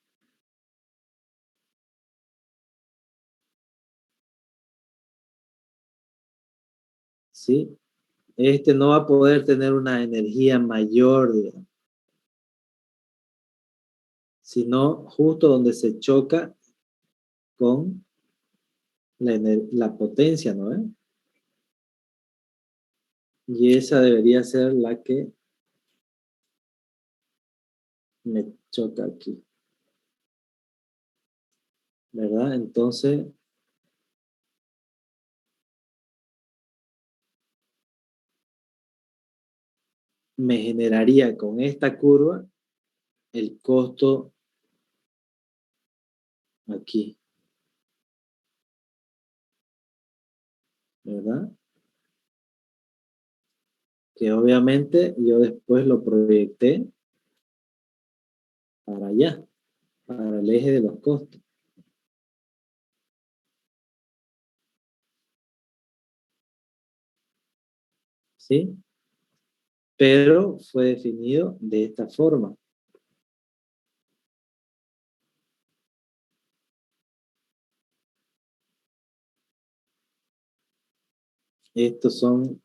¿Sí? Este no va a poder tener una energía mayor, digamos, sino justo donde se choca con la potencia, ¿no? Y esa debería ser la que me choca aquí, ¿verdad? Entonces, me generaría con esta curva el costo aquí, ¿verdad? Que obviamente yo después lo proyecté para allá, para el eje de los costos. ¿Sí? Pero fue definido de esta forma. Estos son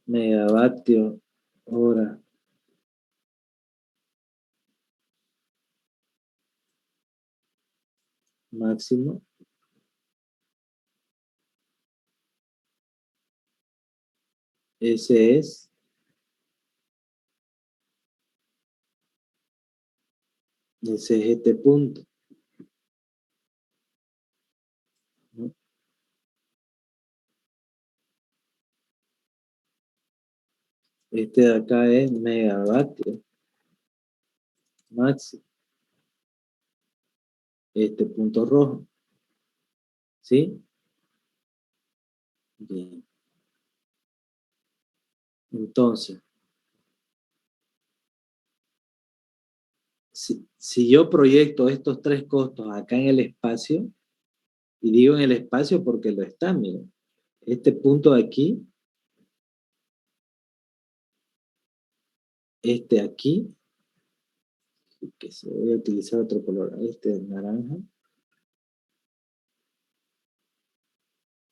megavatios hora. Máximo. Ese es este punto, ¿no? Este de acá es megavatio máximo. Este punto rojo. ¿Sí? Bien. Entonces, si yo proyecto estos tres costos acá en el espacio, y digo en el espacio porque lo está, miren, este punto de aquí, este aquí, que se voy a utilizar otro color, este es naranja,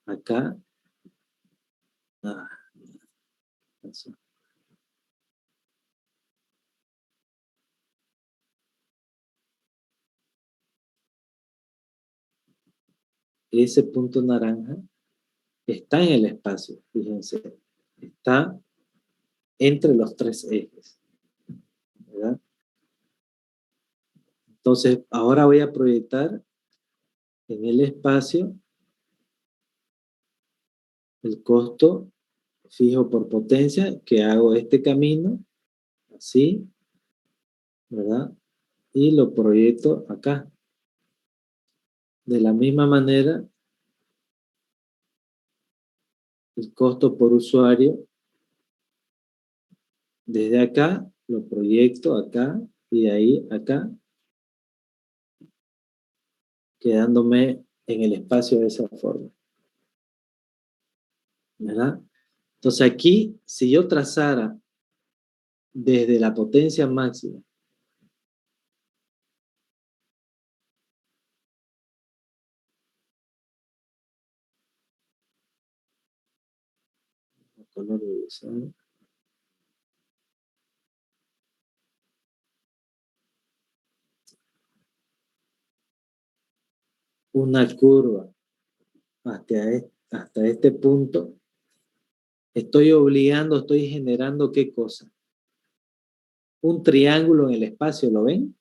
acá, eso. Ese punto naranja está en el espacio, fíjense, está entre los tres ejes, ¿verdad? Entonces, ahora voy a proyectar en el espacio el costo fijo por potencia, que hago este camino, así, ¿verdad? Y lo proyecto acá. De la misma manera, el costo por usuario, desde acá, lo proyecto acá, y de ahí acá, quedándome en el espacio de esa forma, ¿verdad? Entonces aquí, si yo trazara desde la potencia máxima, color de usuario, una curva hasta este punto, estoy generando ¿qué cosa? Un triángulo en el espacio, ¿lo ven?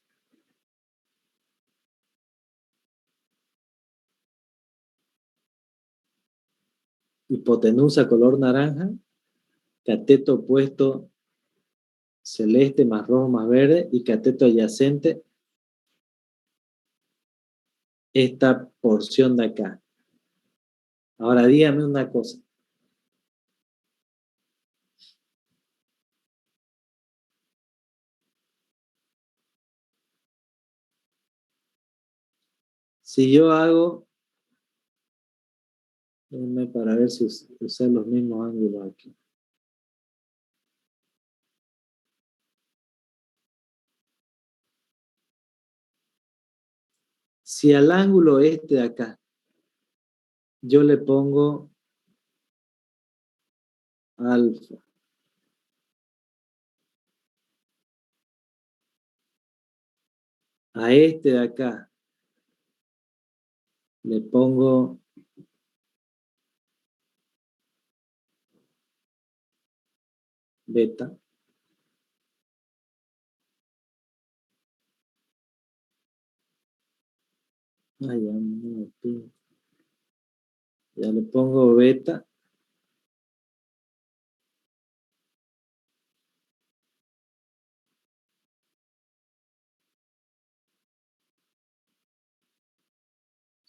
Hipotenusa color naranja, cateto opuesto celeste más rojo más verde y cateto adyacente esta porción de acá. Ahora dígame una cosa. Si yo hago, déjenme para ver si usar los mismos ángulos aquí. Si al ángulo este de acá, yo le pongo alfa, a este de acá, le pongo beta, ya le pongo beta,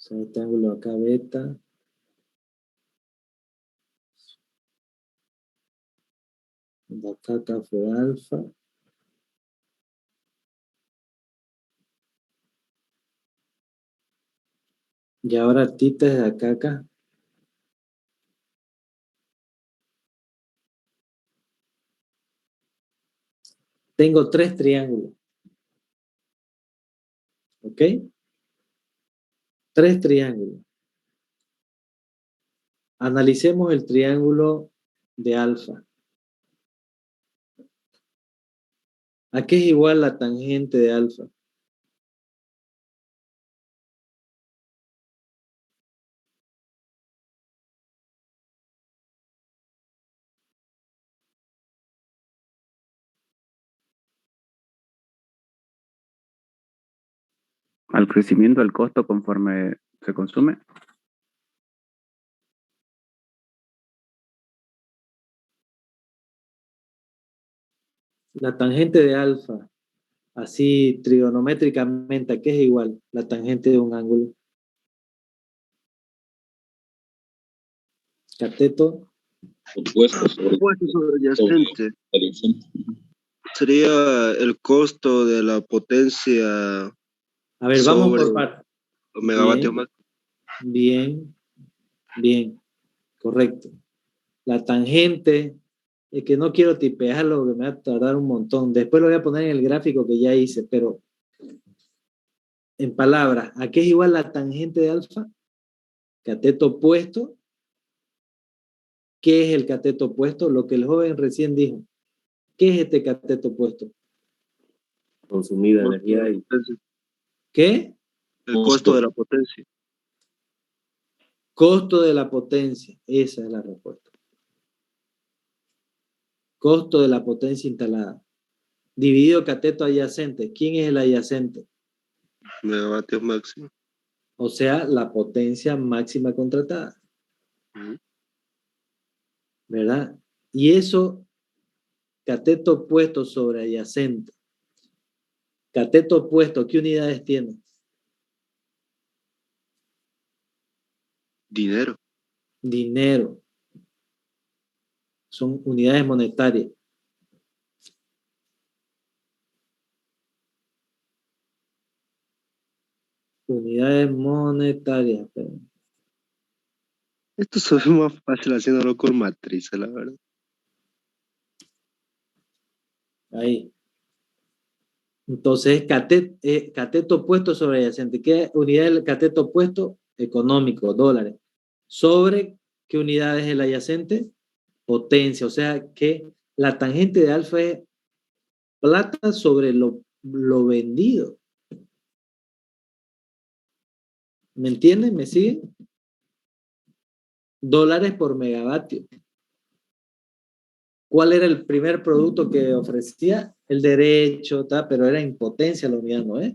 sea, este ángulo acá beta. De acá fue alfa. Y ahora tita es de acá. Tengo 3 triángulos. ¿Ok? 3 triángulos. Analicemos el triángulo de alfa. ¿A qué es igual la tangente de alfa? Al crecimiento del costo conforme se consume. La tangente de alfa, así trigonométricamente, ¿a qué es igual? La tangente de un ángulo. Cateto. Opuesto sobre Opuesto subyacente adyacente. sería el costo de la potencia A ver, vamos sobre por partes. los megavatios Bien, máximos. bien, correcto. La tangente, es que no quiero tipearlo porque me va a tardar un montón. Después lo voy a poner en el gráfico que ya hice, pero en palabras, ¿a qué es igual la tangente de alfa? Cateto opuesto. ¿Qué es el cateto opuesto? Lo que el joven recién dijo. ¿Qué es este cateto opuesto? Consumida energía y ¿Qué? El costo de la potencia. Costo de la potencia. Esa es la respuesta. Costo de la potencia instalada. Dividido cateto adyacente. ¿Quién es el adyacente? Megavatios máximos. O sea, la potencia máxima contratada. ¿Verdad? Y eso, cateto opuesto sobre adyacente. Cateto opuesto, ¿qué unidades tiene? Dinero. Dinero. Son unidades monetarias. Unidades monetarias. Esto se ve más fácil haciéndolo con matrices, la verdad. Ahí. Entonces, cateto opuesto sobre adyacente. ¿Qué unidad es el cateto opuesto? Económico, dólares. ¿Sobre qué unidad es el adyacente? Potencia. O sea que la tangente de alfa es plata sobre lo vendido. ¿Me entienden? ¿Me siguen? Dólares por megavatio. ¿Cuál era el primer producto que ofrecía? El derecho, pero era en potencia la unidad, ¿no es?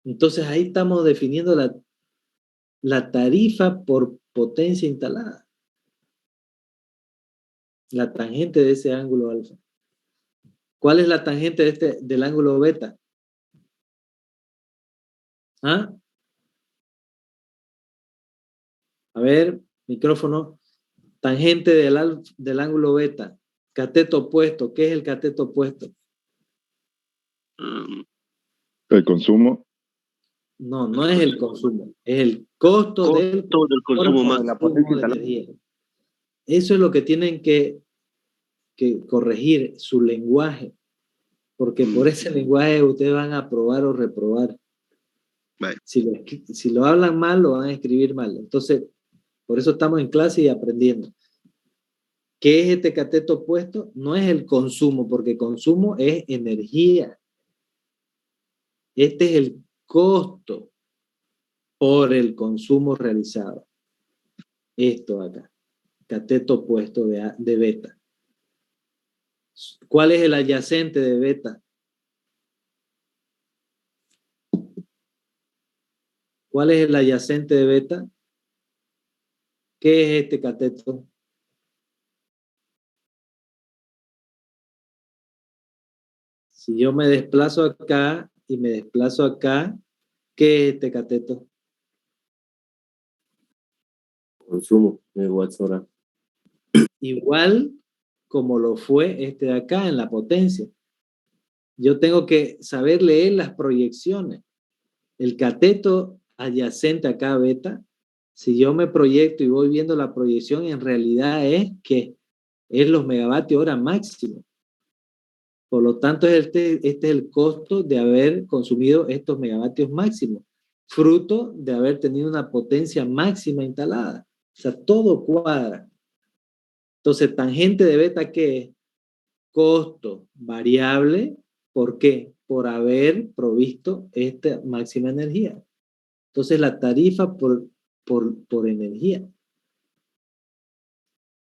Entonces ahí estamos definiendo la tarifa por potencia instalada. La tangente de ese ángulo alfa. ¿Cuál es la tangente del ángulo beta? ¿Ah? A ver, micrófono. Tangente del ángulo beta. Cateto opuesto. ¿Qué es el cateto opuesto? El consumo. No, no es el consumo. Es el costo del consumo más. La potencia de instalada. energía. Eso es lo que tienen que corregir, su lenguaje. Porque por ese lenguaje ustedes van a aprobar o reprobar. Vale. Si lo hablan mal, lo van a escribir mal. Entonces, por eso estamos en clase y aprendiendo. ¿Qué es este cateto opuesto? No es el consumo, porque consumo es energía. Este es el costo por el consumo realizado. Esto acá. Cateto opuesto de beta. ¿Cuál es el adyacente de beta? ¿Cuál es el adyacente de beta? ¿Qué es este cateto? Si yo me desplazo acá y me desplazo acá, ¿qué es este cateto? Consumo, megawatts hora. Igual como lo fue este de acá en la potencia. Yo tengo que saber leer las proyecciones. El cateto adyacente a cada beta, si yo me proyecto y voy viendo la proyección, en realidad es que es los megavatios hora máximo. Por lo tanto, este es el costo de haber consumido estos megavatios máximos, fruto de haber tenido una potencia máxima instalada. O sea, todo cuadra. Entonces, tangente de beta, ¿qué es? Costo variable. ¿Por qué? Por haber provisto esta máxima energía. Entonces, la tarifa por energía.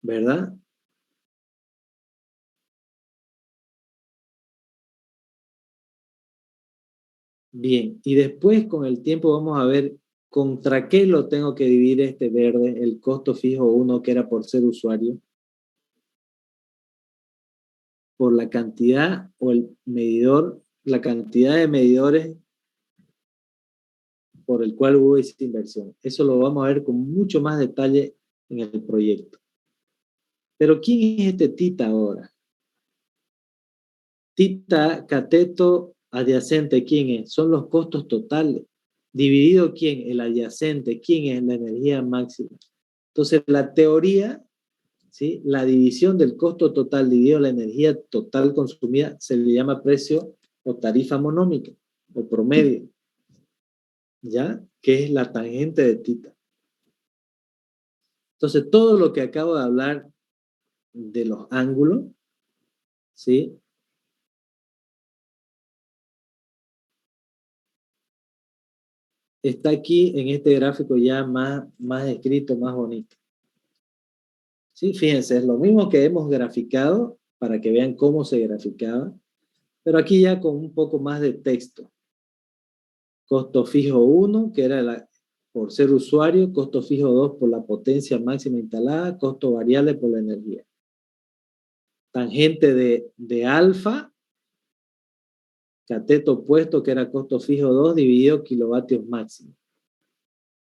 ¿Verdad? Bien, y después con el tiempo vamos a ver contra qué lo tengo que dividir este verde, el costo fijo 1 que era por ser usuario, por la cantidad o el medidor, la cantidad de medidores por el cual hubo esa inversión. Eso lo vamos a ver con mucho más detalle en el proyecto. Pero ¿quién es este tita ahora? Tita, cateto, adyacente, ¿quién es? Son los costos totales. Dividido, ¿quién? El adyacente. ¿Quién es la energía máxima? Entonces, la teoría, ¿sí? La división del costo total dividido la energía total consumida se le llama precio o tarifa monómica o promedio, ¿ya? Que es la tangente de tita. Entonces, todo lo que acabo de hablar de los ángulos, ¿sí? Está aquí en este gráfico ya más escrito, más bonito. ¿Sí? Fíjense, es lo mismo que hemos graficado para que vean cómo se graficaba, pero aquí ya con un poco más de texto. Costo fijo 1, que era por ser usuario, costo fijo 2 por la potencia máxima instalada, costo variable por la energía. Tangente de alfa, cateto opuesto, que era costo fijo 2, dividido kilovatios máximos.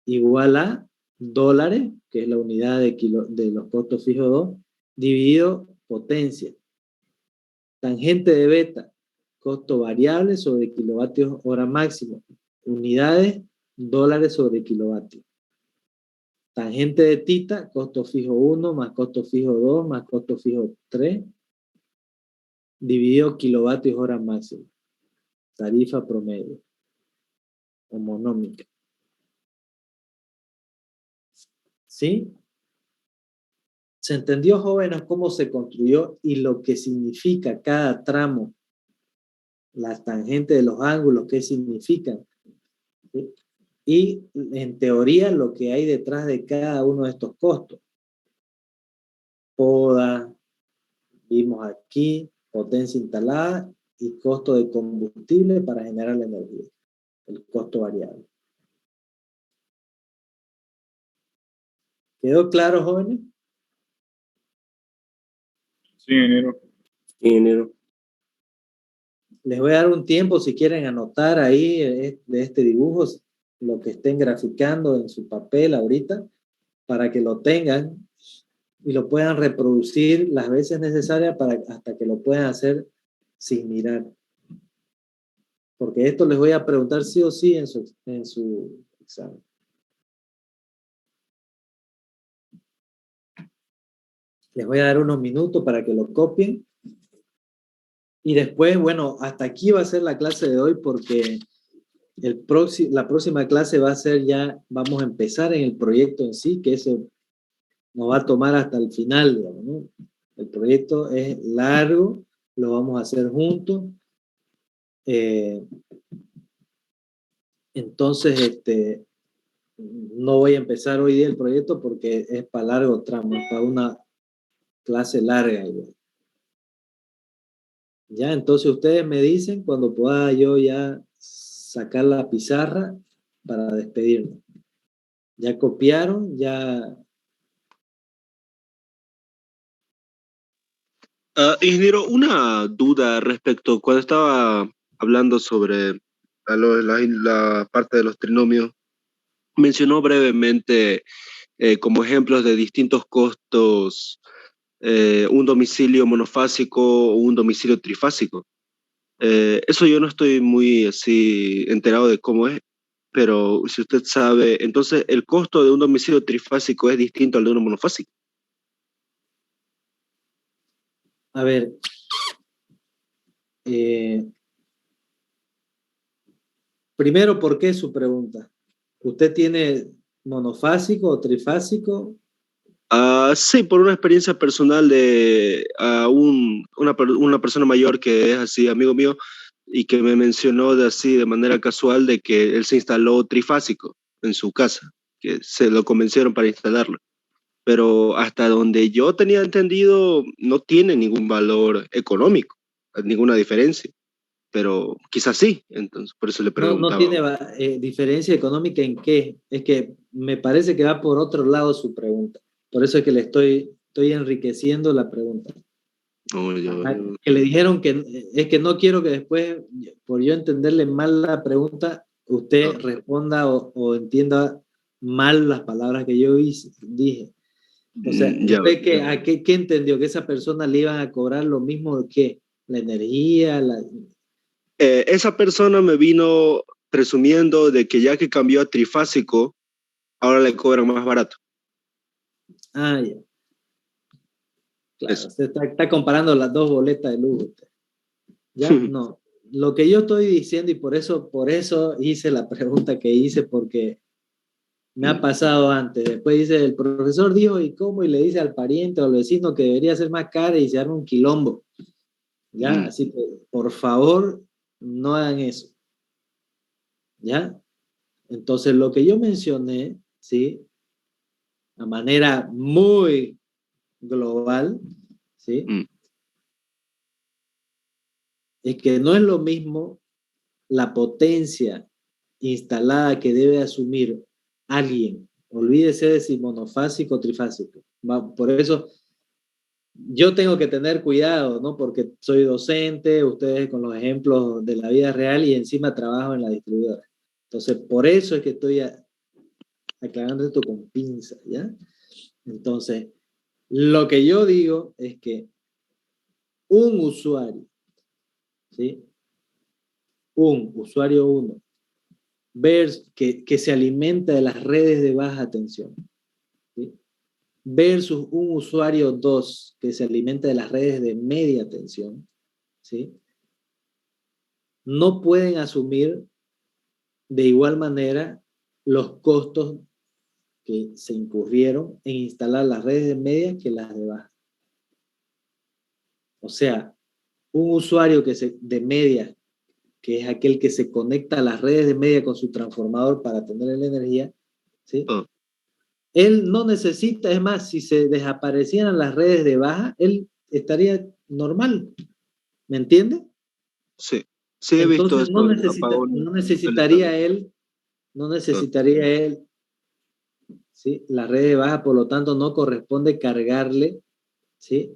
Igual a dólares, que es la unidad de los costos fijos 2, dividido potencia. Tangente de beta, costo variable sobre kilovatios hora máximo. Unidades, dólares sobre kilovatios. Tangente de tita, costo fijo 1 más costo fijo 2 más costo fijo 3, dividido kilovatios hora máximo. Tarifa promedio. Homonómica. ¿Sí? ¿Se entendió, jóvenes, cómo se construyó y lo que significa cada tramo? Las tangentes de los ángulos, ¿qué significan? ¿Sí? Y en teoría lo que hay detrás de cada uno de estos costos. Poda, vimos aquí, potencia instalada y costo de combustible para generar la energía. El costo variable. ¿Quedó claro, jóvenes? Sí, ingeniero. Ingeniero. Les voy a dar un tiempo si quieren anotar ahí de este dibujo, lo que estén graficando en su papel ahorita, para que lo tengan y lo puedan reproducir las veces necesarias hasta que lo puedan hacer sin mirar. Porque esto les voy a preguntar sí o sí en su examen. Les voy a dar unos minutos para que lo copien. Y después, bueno, hasta aquí va a ser la clase de hoy porque la próxima clase va a ser ya, vamos a empezar en el proyecto en sí, que eso nos va a tomar hasta el final, digamos, ¿no? El proyecto es largo, lo vamos a hacer juntos. Entonces, no voy a empezar hoy día el proyecto porque es para largo tramo, es para una clase larga. Ya, entonces ustedes me dicen cuando pueda yo ya sacar la pizarra para despedirme. ¿Ya copiaron? ¿Ya? Ingeniero, una duda respecto, cuando estaba hablando sobre la parte de los trinomios, mencionó brevemente como ejemplos de distintos costos, un domicilio monofásico o un domicilio trifásico. Eso yo no estoy muy así enterado de cómo es, pero si usted sabe, entonces el costo de un domicilio trifásico es distinto al de uno monofásico. A ver, primero, ¿por qué su pregunta? ¿Usted tiene monofásico o trifásico? Sí, por una experiencia personal de una persona mayor que es así, amigo mío, y que me mencionó de manera casual de que él se instaló trifásico en su casa, que se lo convencieron para instalarlo. Pero hasta donde yo tenía entendido, no tiene ningún valor económico, ninguna diferencia, pero quizás sí, entonces por eso le No preguntaba. tiene diferencia económica en qué. Es que me parece que va por otro lado su pregunta. Por eso es que le estoy enriqueciendo la pregunta. No, Ajá, que le dijeron que es que no quiero que después, por yo entenderle mal la pregunta, usted responda o entienda mal las palabras que yo dije. O sea, ya, ¿usted qué entendió? ¿Que esa persona le iban a cobrar lo mismo que la energía? esa persona me vino presumiendo de que ya que cambió a trifásico, ahora le cobran más barato. Ah, ya. Claro, Eso. usted está comparando las dos boletas de luz. ¿Ya? No. Lo que yo estoy diciendo, y por eso hice la pregunta que hice, porque me ha pasado antes. Después dice, el profesor dijo, ¿y cómo? Y le dice al pariente o al vecino que debería ser más cara y se arma un quilombo. ¿Ya? Así que, por favor, no hagan eso. ¿Ya? Entonces, lo que yo mencioné, ¿sí? De manera muy global, ¿sí? Es que no es lo mismo la potencia instalada que debe asumir alguien. Olvídese de si monofásico o trifásico. Por eso yo tengo que tener cuidado, ¿no? Porque soy docente, ustedes con los ejemplos de la vida real y encima trabajo en la distribuidora. Entonces, por eso es que estoy aclarando esto con pinza, ¿ya? Entonces, lo que yo digo es que un usuario, ¿sí? Un usuario 1, que se alimenta de las redes de baja tensión, ¿sí? Versus un usuario 2 que se alimenta de las redes de media tensión, ¿sí? No pueden asumir de igual manera los costos que se incurrieron en instalar las redes de media que las de baja. O sea, un usuario de media, que es aquel que se conecta a las redes de media con su transformador para tener la energía, ¿sí? Él no necesita, es más, si se desaparecieran las redes de baja, él estaría normal, ¿me entiende? Sí, sí he visto Entonces esto no del apagón. necesitaría él, ¿sí? La red de baja, por lo tanto, no corresponde cargarle, ¿sí?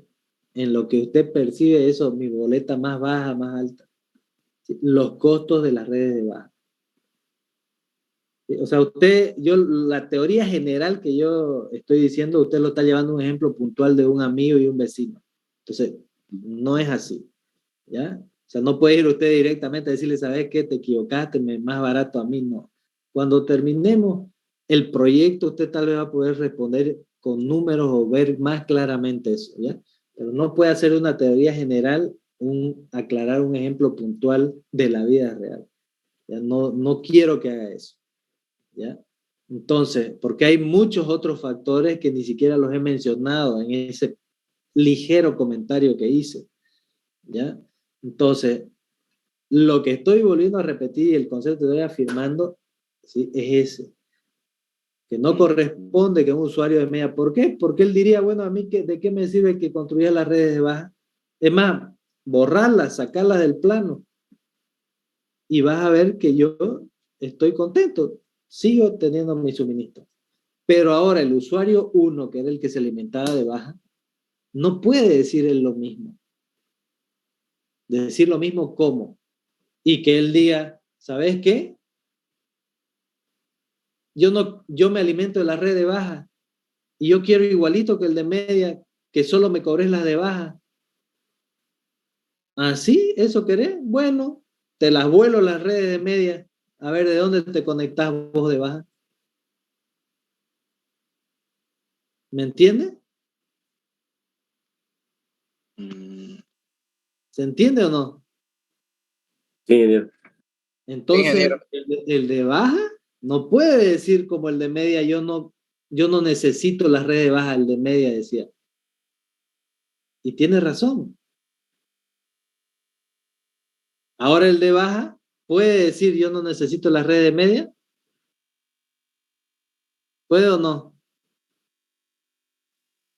En lo que usted percibe eso, mi boleta más baja, más alta, ¿sí? Los costos de las redes de baja. ¿Sí? O sea, la teoría general que yo estoy diciendo, usted lo está llevando a un ejemplo puntual de un amigo y un vecino. Entonces, no es así, ¿ya? O sea, no puede ir usted directamente a decirle, ¿sabes qué? Te equivocaste, me es más barato a mí, no. Cuando terminemos el proyecto, usted tal vez va a poder responder con números o ver más claramente eso, ¿ya? Pero no puede hacer una teoría general, aclarar un ejemplo puntual de la vida real. ¿Ya? No quiero que haga eso, ¿ya? Entonces, porque hay muchos otros factores que ni siquiera los he mencionado en ese ligero comentario que hice, ¿ya? Entonces, lo que estoy volviendo a repetir y el concepto que estoy afirmando, ¿sí? Es ese, que no corresponde que un usuario de media. ¿Por qué? Porque él diría, bueno, a mí ¿de qué me sirve que construya las redes de baja? Es más, borrarlas, sacarlas del plano y vas a ver que yo estoy contento, sigo teniendo mi suministro. Pero ahora el usuario 1, que era el que se alimentaba de baja, no puede decir él lo mismo. Decir lo mismo como, y que él diga, ¿sabes qué? Yo me alimento de la red de baja y yo quiero igualito que el de media, que solo me cobres las de baja. ¿Así? ¿Eso querés? Bueno, te las vuelo las redes de media, a ver de dónde te conectás vos de baja. ¿Me entiendes? ¿Se entiende o no? Sí, ingeniero. Entonces, el de baja no puede decir como el de media, yo no necesito las redes de baja, el de media decía. Y tiene razón. Ahora el de baja puede decir, yo no necesito las redes de media. ¿Puede o no?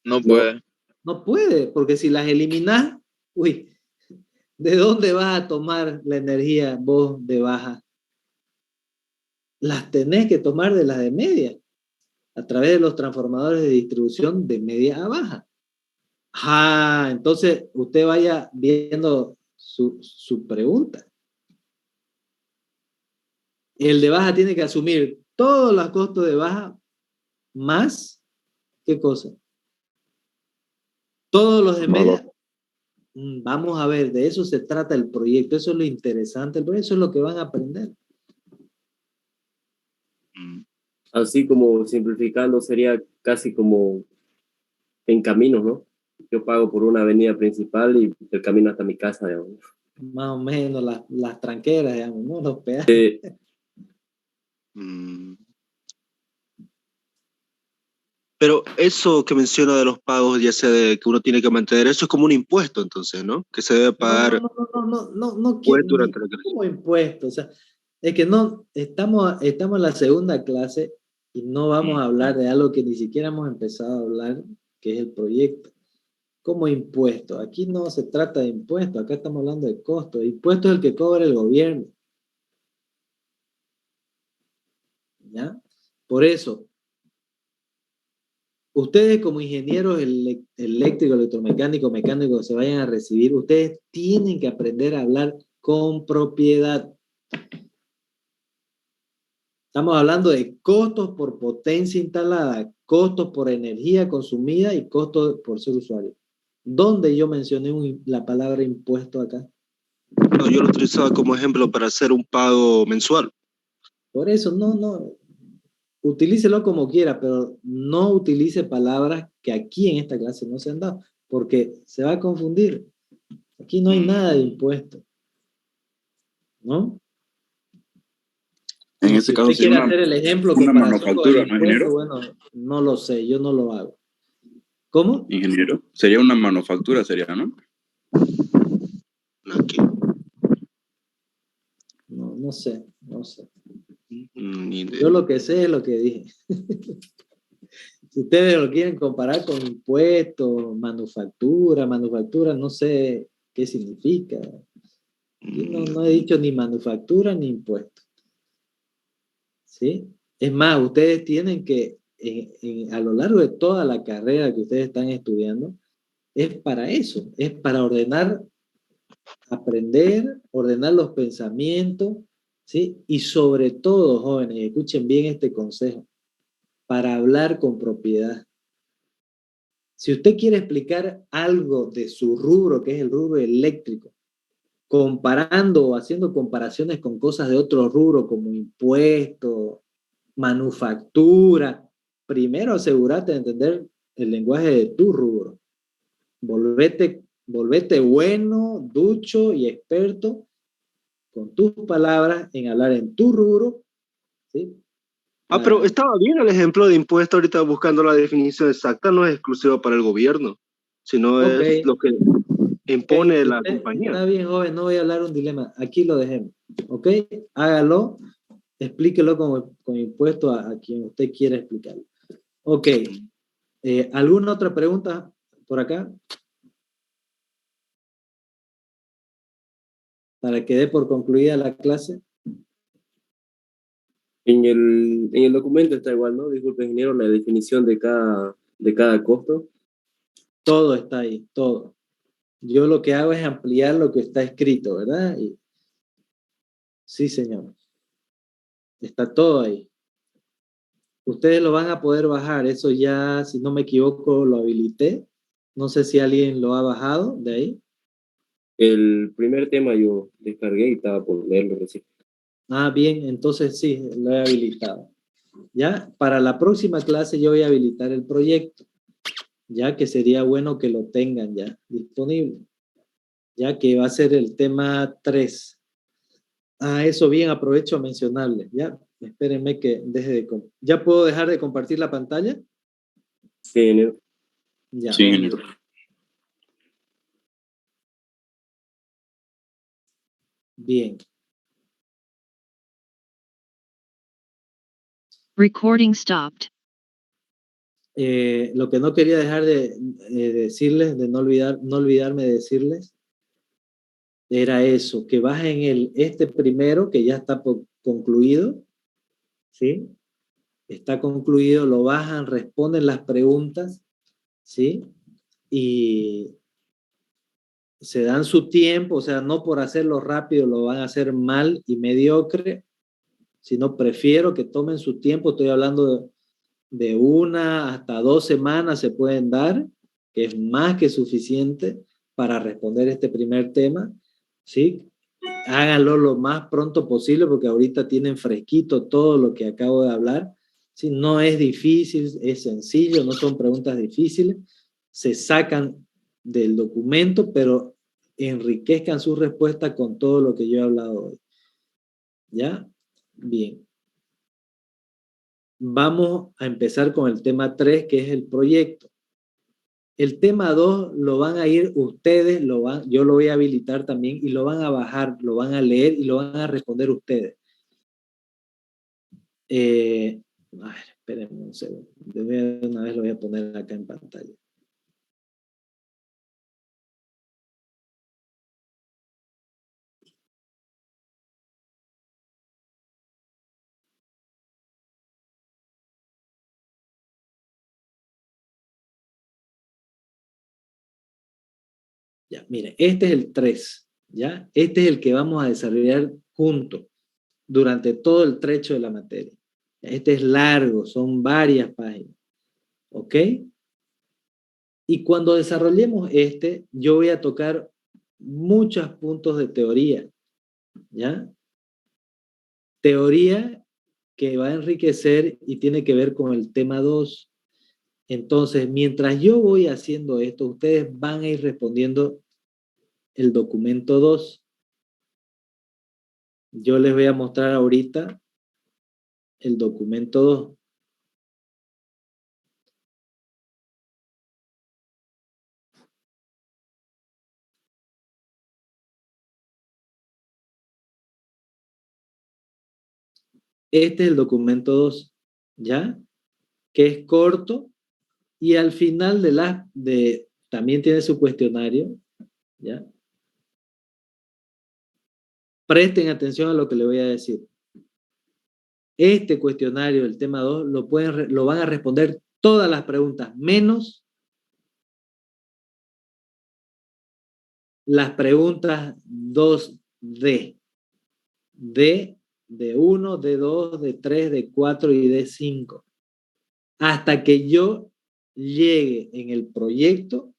No puede. No puede, porque si las eliminas, uy, ¿de dónde vas a tomar la energía vos de baja? Las tenés que tomar de las de media, a través de los transformadores de distribución de media a baja. Entonces usted vaya viendo su pregunta. El de baja tiene que asumir todos los costos de baja más, ¿qué cosa? Todos los de media. Vamos a ver, de eso se trata el proyecto, eso es lo interesante, eso es lo que van a aprender. Así como simplificando, sería casi como en caminos, ¿no? Yo pago por una avenida principal y el camino hasta mi casa, digamos. Más o menos las tranqueras, digamos, ¿no? Los peajes. Pero eso que menciona de los pagos, ya sea de que uno tiene que mantener, eso es como un impuesto, entonces, ¿no? Que se debe pagar No pues, quiero durante la clase. como impuesto, o sea, es que no, estamos en la segunda clase y no vamos a hablar de algo que ni siquiera hemos empezado a hablar, que es el proyecto. Como impuesto, aquí no se trata de impuesto, acá estamos hablando de costo. Impuesto es el que cobra el gobierno. ¿Ya? Por eso, ustedes como ingenieros eléctricos, electromecánicos, mecánicos que se vayan a recibir, ustedes tienen que aprender a hablar con propiedad. Estamos hablando de costos por potencia instalada, costos por energía consumida y costos por ser usuario. ¿Dónde yo mencioné la palabra impuesto acá? No, yo lo utilizaba como ejemplo para hacer un pago mensual. Por eso, no. Utilícelo como quiera, pero no utilice palabras que aquí en esta clase no se han dado, porque se va a confundir. Aquí no hay nada de impuesto. ¿No? En Y este si caso usted quiere sería hacer el ejemplo una comparación con el manufactura, ¿no, impuesto, ingeniero? bueno, no lo sé, yo no lo hago. ¿Cómo? Ingeniero. Sería una manufactura, sería, ¿no? Aquí. No sé. Ni idea. Yo lo que sé es lo que dije. Si ustedes lo quieren comparar con impuestos, manufactura, no sé qué significa. Yo no he dicho ni manufactura ni impuestos. ¿Sí? Es más, ustedes tienen que, a lo largo de toda la carrera que ustedes están estudiando, es para eso, es para ordenar, aprender, ordenar los pensamientos, ¿sí? Y sobre todo, jóvenes, escuchen bien este consejo, para hablar con propiedad. Si usted quiere explicar algo de su rubro, que es el rubro eléctrico, comparando o haciendo comparaciones con cosas de otro rubro como impuestos, manufactura, primero asegúrate de entender el lenguaje de tu rubro. Volvete bueno, ducho y experto con tus palabras en hablar en tu rubro, ¿sí? Pero estaba bien el ejemplo de impuesto, ahorita buscando la definición exacta, no es exclusivo para el gobierno, sino es lo que impone la compañía. Está bien, joven, no voy a hablar un dilema, aquí lo dejemos, ¿ok? Hágalo, explíquelo con impuesto a quien usted quiera explicarlo. Ok, ¿alguna otra pregunta por acá? Para que dé por concluida la clase. En el documento está igual, ¿no? Disculpe, ingeniero, la definición de cada costo. Todo está ahí, todo. Yo lo que hago es ampliar lo que está escrito, ¿verdad? Sí, señor. Está todo ahí. Ustedes lo van a poder bajar. Eso ya, si no me equivoco, lo habilité. No sé si alguien lo ha bajado de ahí. El primer tema yo descargué y estaba por leerlo recién. Ah, bien, entonces sí, lo he habilitado. Ya, para la próxima clase yo voy a habilitar el proyecto, ya que sería bueno que lo tengan ya disponible, ya que va a ser el tema 3. Ah, eso bien, aprovecho a mencionarles, ya, espérenme que deje de... ¿Ya puedo dejar de compartir la pantalla? Sí, ingeniero. Ya. Sí, ingeniero. Bien. Recording stopped. Lo que no quería dejar de decirles, de no olvidarme de decirles, era eso, que bajen este primero, que ya está concluido, ¿sí? Está concluido, lo bajan, responden las preguntas, ¿sí? Y se dan su tiempo, o sea, no por hacerlo rápido lo van a hacer mal y mediocre, sino prefiero que tomen su tiempo. Estoy hablando de 1 hasta 2 semanas se pueden dar, que es más que suficiente para responder este primer tema, ¿sí? Háganlo lo más pronto posible porque ahorita tienen fresquito todo lo que acabo de hablar, ¿sí? No es difícil, es sencillo, no son preguntas difíciles, se sacan del documento, pero enriquezcan su respuesta con todo lo que yo he hablado hoy. ¿Ya? Bien. Vamos a empezar con el tema 3, que es el proyecto. El tema 2 lo van a ir ustedes, yo lo voy a habilitar también y lo van a bajar, lo van a leer y lo van a responder ustedes. A ver, espérenme un segundo. De una vez lo voy a poner acá en pantalla. Ya, miren, este es el 3, ¿ya? Este es el que vamos a desarrollar juntos durante todo el trecho de la materia. Este es largo, son varias páginas, ¿ok? Y cuando desarrollemos este, yo voy a tocar muchos puntos de teoría, ¿ya? Teoría que va a enriquecer y tiene que ver con el tema 2. Entonces, mientras yo voy haciendo esto, ustedes van a ir respondiendo el documento 2. Yo les voy a mostrar ahorita el documento 2. Este es el documento 2, ¿ya? Que es corto y al final también tiene su cuestionario, ¿ya? Presten atención a lo que les voy a decir. Este cuestionario, el tema 2, lo van a responder todas las preguntas, menos las preguntas 2D. D de 1, de 2, de 3, de 4 y de 5. Hasta que yo llegue en el proyecto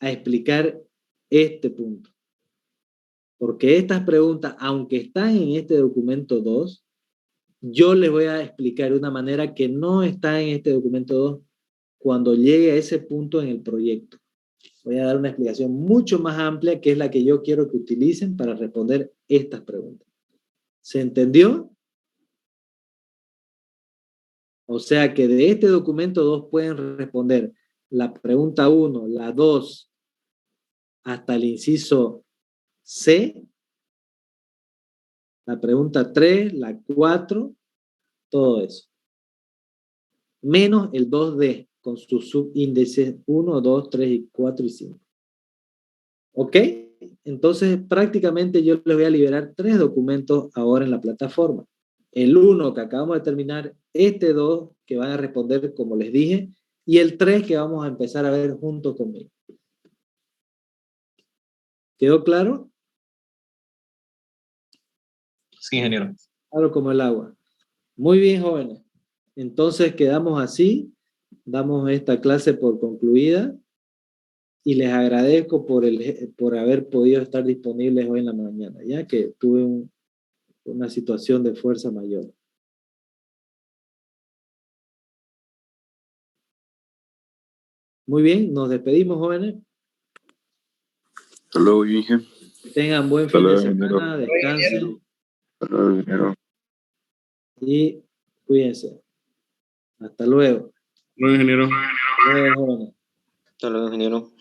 a explicar este punto. Porque estas preguntas, aunque están en este documento 2, yo les voy a explicar de una manera que no está en este documento 2 cuando llegue a ese punto en el proyecto. Voy a dar una explicación mucho más amplia que es la que yo quiero que utilicen para responder estas preguntas. ¿Se entendió? O sea que de este documento 2 pueden responder la pregunta 1, la 2, hasta el inciso C, la pregunta 3, la 4, todo eso. Menos el 2D con sus subíndices 1, 2, 3, 4 y 5. ¿Ok? Entonces prácticamente yo les voy a liberar 3 documentos ahora en la plataforma. El 1 que acabamos de terminar, este 2 que van a responder como les dije, y el 3 que vamos a empezar a ver junto conmigo. ¿Quedó claro? Sí, ingeniero. Claro como el agua. Muy bien, jóvenes. Entonces quedamos así, damos esta clase por concluida y les agradezco por haber podido estar disponibles hoy en la mañana, ya que tuve una situación de fuerza mayor. Muy bien, nos despedimos, jóvenes. Hasta luego, Inge. Tengan buen fin de semana, descansen Hasta luego, ingeniero. y cuídense. Hasta luego. No, ingeniero. Hasta luego, jóvenes. Hasta luego, ingeniero.